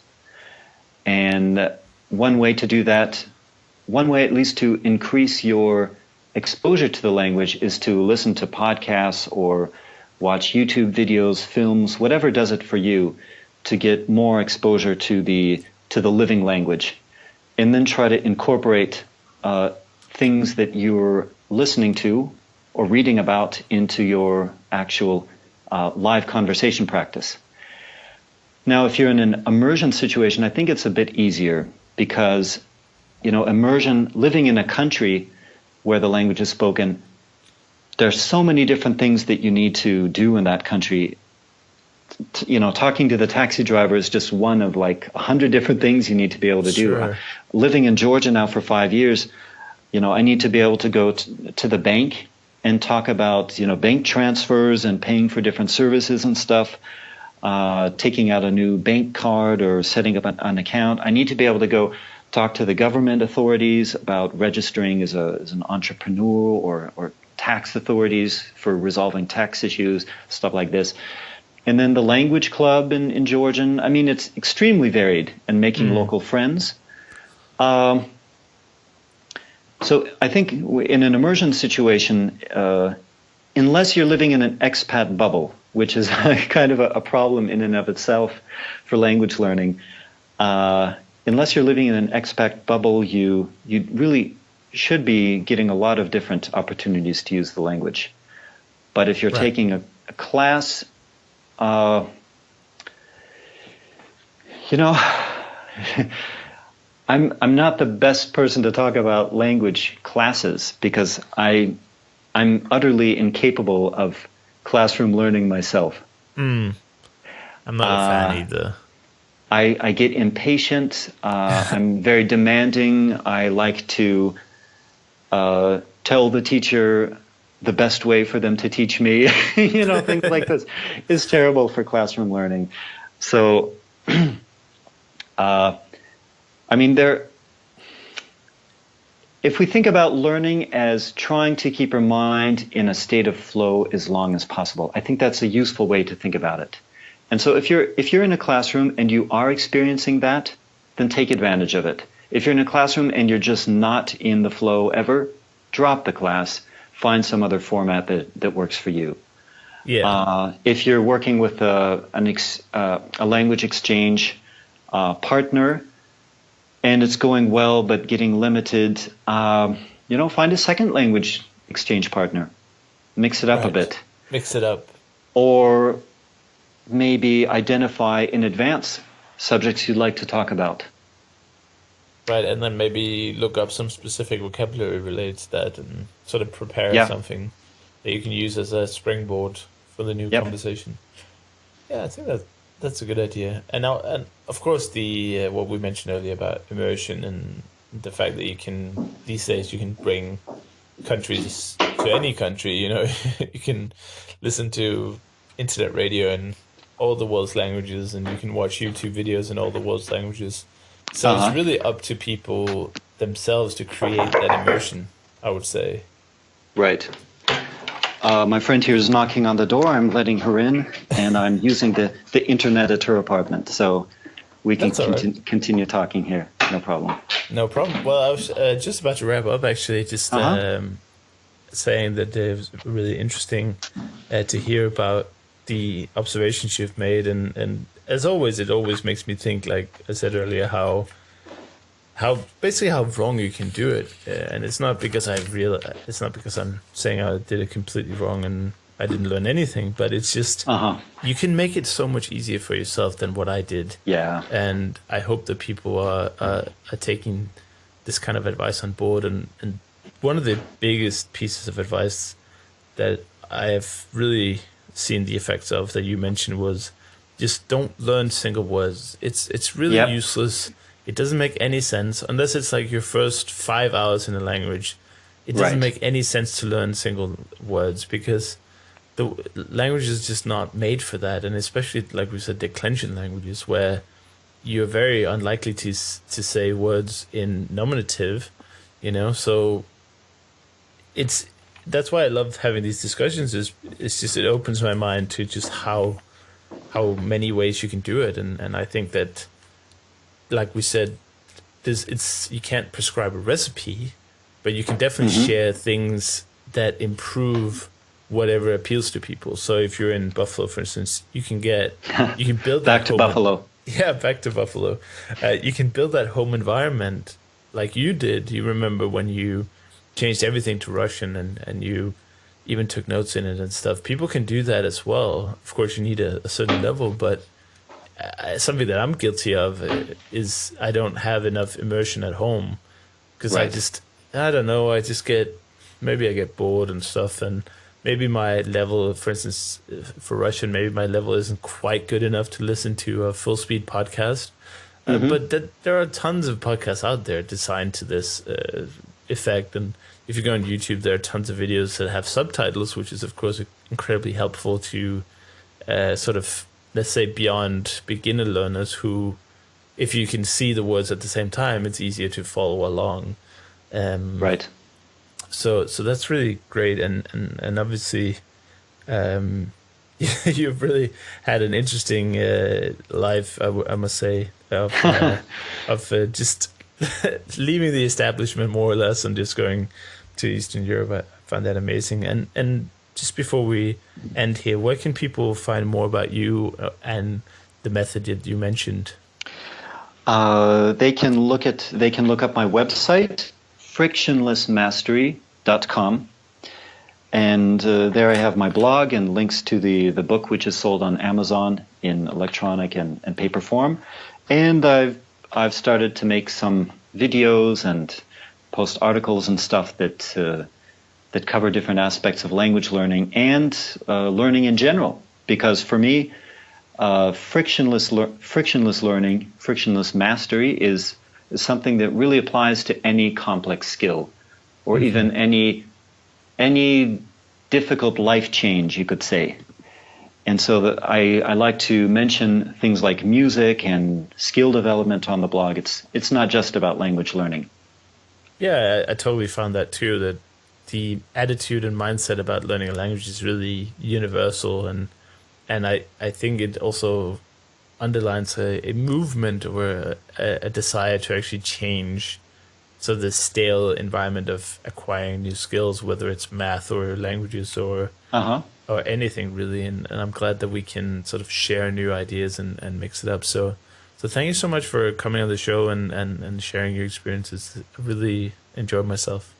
And one way to do that, one way at least to increase your exposure to the language, is to listen to podcasts or watch YouTube videos, films, whatever does it for you, to get more exposure to the living language. And then try to incorporate things that you're listening to or reading about into your actual live conversation practice. Now, if you're in an immersion situation, I think it's a bit easier because, you know, immersion, living in a country where the language is spoken, there's so many different things that you need to do in that country. You know, talking to the taxi driver is just one of like 100 different things you need to be able to do. Living in Georgia now for 5 years, you know, I need to be able to go to the bank and talk about, you know, bank transfers and paying for different services and stuff, taking out a new bank card or setting up an account. I need to be able to go talk to the government authorities about registering as an entrepreneur, or tax authorities for resolving tax issues, stuff like this. And then the language club in Georgian. I mean, it's extremely varied, and making local friends. So I think in an immersion situation, unless you're living in an expat bubble, which is kind of a problem in and of itself for language learning, unless you're living in an expat bubble, you really should be getting a lot of different opportunities to use the language. But if you're taking a class, you know, I'm not the best person to talk about language classes because I'm utterly incapable of classroom learning myself. I'm not a fan either. I get impatient. I'm very demanding. I like to tell the teacher the best way for them to teach me. Things like this is terrible for classroom learning. So, if we think about learning as trying to keep our mind in a state of flow as long as possible, I think that's a useful way to think about it. And so if you're in a classroom and you are experiencing that, then take advantage of it. If you're in a classroom and you're just not in the flow ever, drop the class, find some other format that works for you. Yeah. If you're working with a language exchange partner and it's going well but getting limited, find a second language exchange partner. Mix it up a bit. Mix it up. Or maybe identify in advance subjects you'd like to talk about. Right, and then maybe look up some specific vocabulary related to that and sort of prepare something that you can use as a springboard for the new conversation. Yeah, I think that's a good idea. And now, and of course, the what we mentioned earlier about immersion and the fact that these days you can bring countries to any country. You can listen to internet radio in all the world's languages, and you can watch YouTube videos in all the world's languages. So it's really up to people themselves to create that immersion, I would say. Right. My friend here is knocking on the door. I'm letting her in, and I'm using the internet at her apartment. So we can continue talking here. No problem. No problem. Well, I was just about to wrap up, actually, just saying that it was really interesting to hear about the observations you've made, and as always, it always makes me think, like I said earlier, how basically how wrong you can do it, and it's not because I'm saying I did it completely wrong and I didn't learn anything, but it's just you can make it so much easier for yourself than what I did. Yeah, and I hope that people are taking this kind of advice on board. And one of the biggest pieces of advice that I have really seen the effects of that you mentioned was just don't learn single words. It's really useless. It doesn't make any sense unless it's like your first 5 hours in a language. It doesn't make any sense to learn single words because the language is just not made for that. And especially, like we said, declension languages where you're very unlikely to say words in nominative, so that's why I love having these discussions. It's just, it opens my mind to just how many ways you can do it, and I think that, like we said, you can't prescribe a recipe, but you can definitely share things that improve whatever appeals to people. So if you're in Buffalo, for instance, you can build that back to Buffalo. Yeah, back to Buffalo. You can build that home environment like you did. You remember when you changed everything to Russian and you even took notes in it and stuff. People can do that as well. Of course, you need a certain level, but something that I'm guilty of is I don't have enough immersion at home because I don't know, I get bored and stuff, and maybe my level, for instance, for Russian, maybe my level isn't quite good enough to listen to a full speed podcast. But there are tons of podcasts out there designed to this effect, and if you go on YouTube, there are tons of videos that have subtitles, which is of course incredibly helpful to sort of, let's say, beyond beginner learners who, if you can see the words at the same time, it's easier to follow along. Right. So that's really great, and obviously, you've really had an interesting life, I must say, of just leaving the establishment more or less and just going to Eastern Europe. I find that amazing. And just before we end here, where can people find more about you and the method that you mentioned? They can look up my website, frictionlessmastery.com, and there I have my blog and links to the book, which is sold on Amazon in electronic and paper form. And I've started to make some videos and post articles and stuff that cover different aspects of language learning and learning in general. Because for me, frictionless learning, frictionless mastery is something that really applies to any complex skill, or even any any difficult life change, you could say. And so I like to mention things like music and skill development on the blog. It's not just about language learning. Yeah, I totally found that too, that the attitude and mindset about learning a language is really universal, and I think it also underlines a movement or a desire to actually change so the stale environment of acquiring new skills, whether it's math or languages or anything really. And I'm glad that we can sort of share new ideas and mix it up. So thank you so much for coming on the show and sharing your experiences. I really enjoyed myself.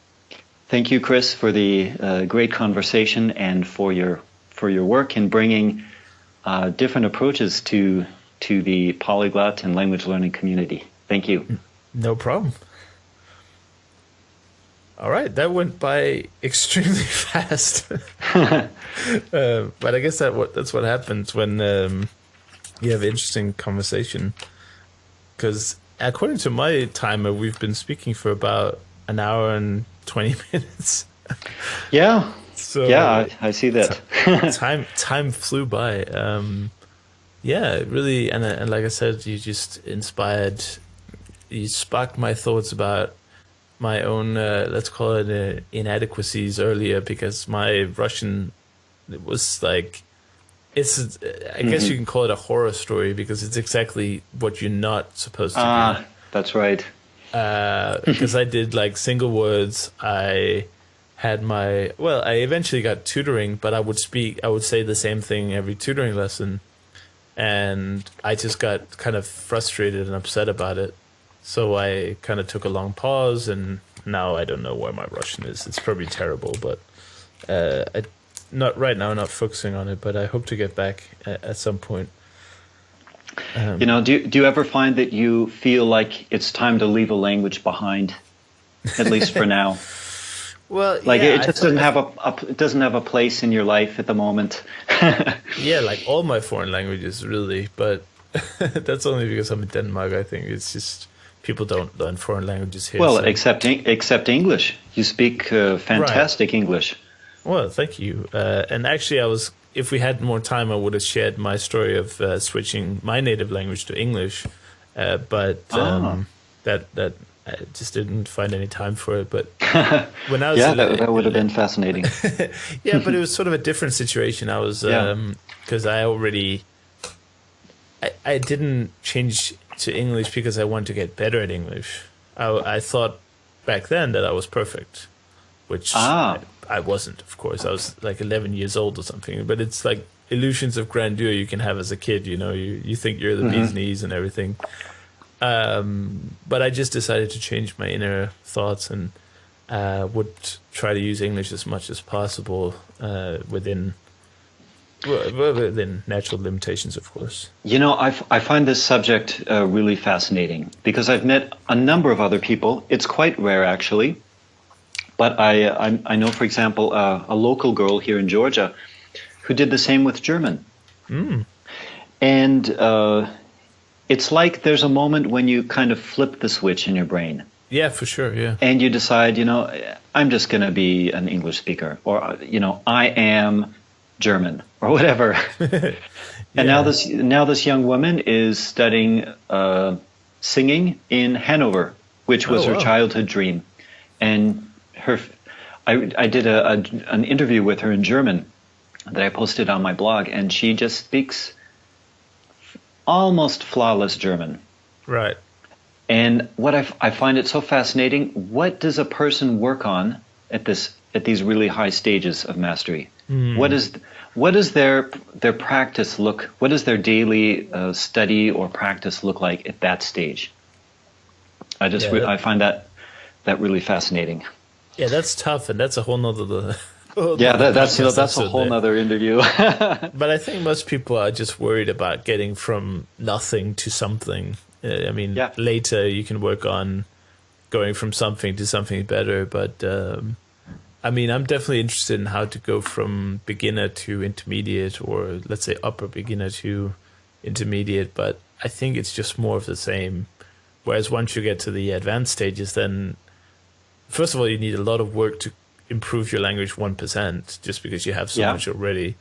Thank you, Chris, for the great conversation and for your work in bringing different approaches to the polyglot and language learning community. Thank you. No problem. All right, that went by extremely fast. But I guess that's what happens when you have interesting conversation. Because according to my timer, we've been speaking for about an hour and 20 minutes. Yeah. So yeah, I see that. time flew by. Yeah, really, and like I said, you just you sparked my thoughts about my own, let's call it inadequacies earlier, because my Russian was like, I guess you can call it a horror story, because it's exactly what you're not supposed to do. That's right. Because I did like single words. I had I eventually got tutoring, but I would say the same thing every tutoring lesson. And I just got kind of frustrated and upset about it. So I kind of took a long pause, and now I don't know where my Russian is. It's probably terrible, but not right now, not focusing on it, but I hope to get back at some point. Do you ever find that you feel like it's time to leave a language behind, at least for now? Well, like it just doesn't have a place in your life at the moment. Yeah, like all my foreign languages, really, but that's only because I'm in Denmark. I think it's just people don't learn foreign languages here. Well, so. except English, you speak fantastic English. Well, thank you. And actually, if we had more time, I would have shared my story of switching my native language to English, but that I just didn't find any time for it. But when I was that would have been fascinating. Yeah, but it was sort of a different situation. I was because I didn't change to English because I wanted to get better at English. I thought back then that I was perfect, which I wasn't, of course. I was like 11 years old or something. But it's like illusions of grandeur you can have as a kid, you think you're the bee's knees and everything. But I just decided to change my inner thoughts and would try to use English as much as possible within natural limitations, of course. I find this subject really fascinating because I've met a number of other people. It's quite rare, actually. But I know, for example, a local girl here in Georgia who did the same with German. And it's like there's a moment when you kind of flip the switch in your brain. Yeah, for sure, yeah. And you decide, I'm just going to be an English speaker, or, I am German, or whatever. And now this young woman is studying singing in Hanover, which was her childhood dream. And I did an interview with her in German that I posted on my blog, and she just speaks almost flawless German. Right. And what I find it so fascinating, what does a person work on at these really high stages of mastery? What does their practice look? What does their daily study or practice look like at that stage? I find that really fascinating. Yeah, that's tough, and that's a whole nother. That's a whole nother interview. But I think most people are just worried about getting from nothing to something. Later you can work on going from something to something better. But I'm definitely interested in how to go from beginner to intermediate, or let's say upper beginner to intermediate. But I think it's just more of the same. Whereas once you get to the advanced stages, then first of all, you need a lot of work to improve your language 1% just because you have so much already.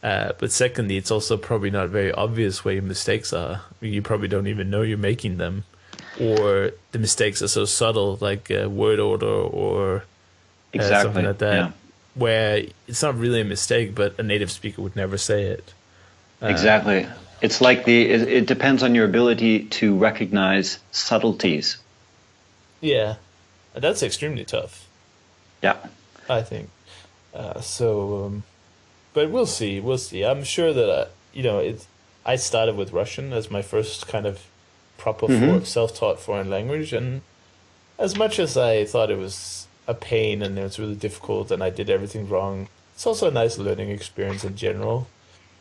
But secondly, it's also probably not very obvious where your mistakes are. You probably don't even know you're making them, or the mistakes are so subtle, like word order or something like that, where it's not really a mistake, but a native speaker would never say it. Exactly. It's like it depends on your ability to recognize subtleties. Yeah, that's extremely tough. Yeah, I think. But we'll see. We'll see. I'm sure that I started with Russian as my first kind of proper self-taught foreign language, and as much as I thought it was a pain and it was really difficult and I did everything wrong, it's also a nice learning experience in general.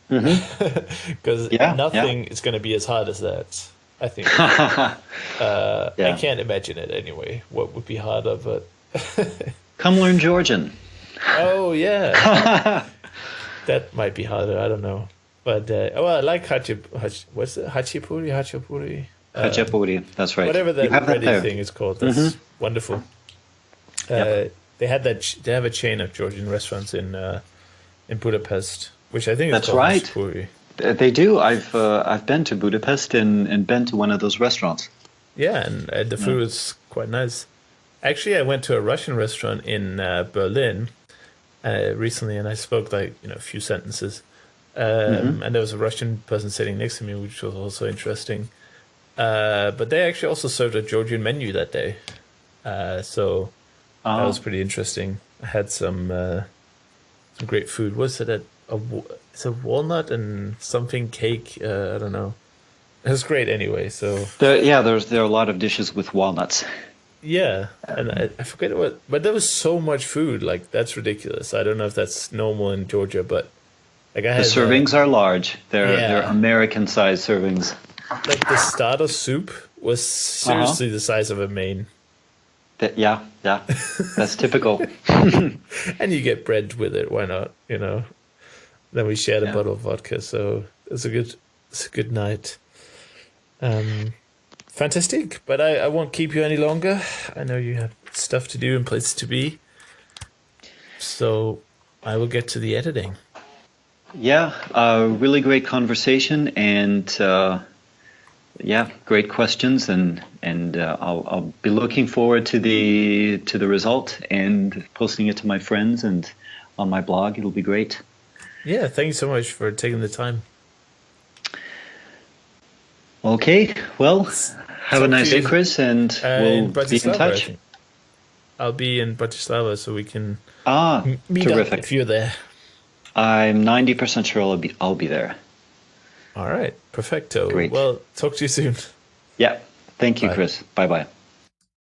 Because nothing is going to be as hard as that, I think. I can't imagine it anyway. What would be harder, but come learn Georgian. Oh yeah. That might be harder. I don't know, but I like what's it? Hachipuri. Hachapuri. That's right. Whatever that ready thing is called. That's wonderful. They have a chain of Georgian restaurants in Budapest, which I think is called Hachipuri. They do. I've been to Budapest and been to one of those restaurants. Yeah, and the food was quite nice. Actually, I went to a Russian restaurant in Berlin recently, and I spoke a few sentences. And there was a Russian person sitting next to me, which was also interesting. But they actually also served a Georgian menu that day. So that was pretty interesting. I had some great food. Was it it's a walnut and something cake? I don't know. It was great anyway. So there are a lot of dishes with walnuts. Yeah, and I forget but there was so much food. Like, that's ridiculous. I don't know if that's normal in Georgia, but like the servings are large. They're American-sized servings. Like the starter soup was seriously the size of a main. That's typical. And you get bread with it. Why not? Then we shared a bottle of vodka, so it's a good night. Fantastic, but I won't keep you any longer. I know you have stuff to do and places to be. So I will get to the editing. Yeah, really great conversation, and great questions, and I'll be looking forward to the result and posting it to my friends and on my blog. It'll be great. Yeah, thank you so much for taking the time. Okay, well, have a nice day, Chris, and we'll be in touch. I'll be in Bratislava, so we can meet terrific. up if you're there. I'm 90% sure I'll be there. All right, perfecto. Great. Well, talk to you soon. Yeah, thank you, Bye. Chris. Bye-bye.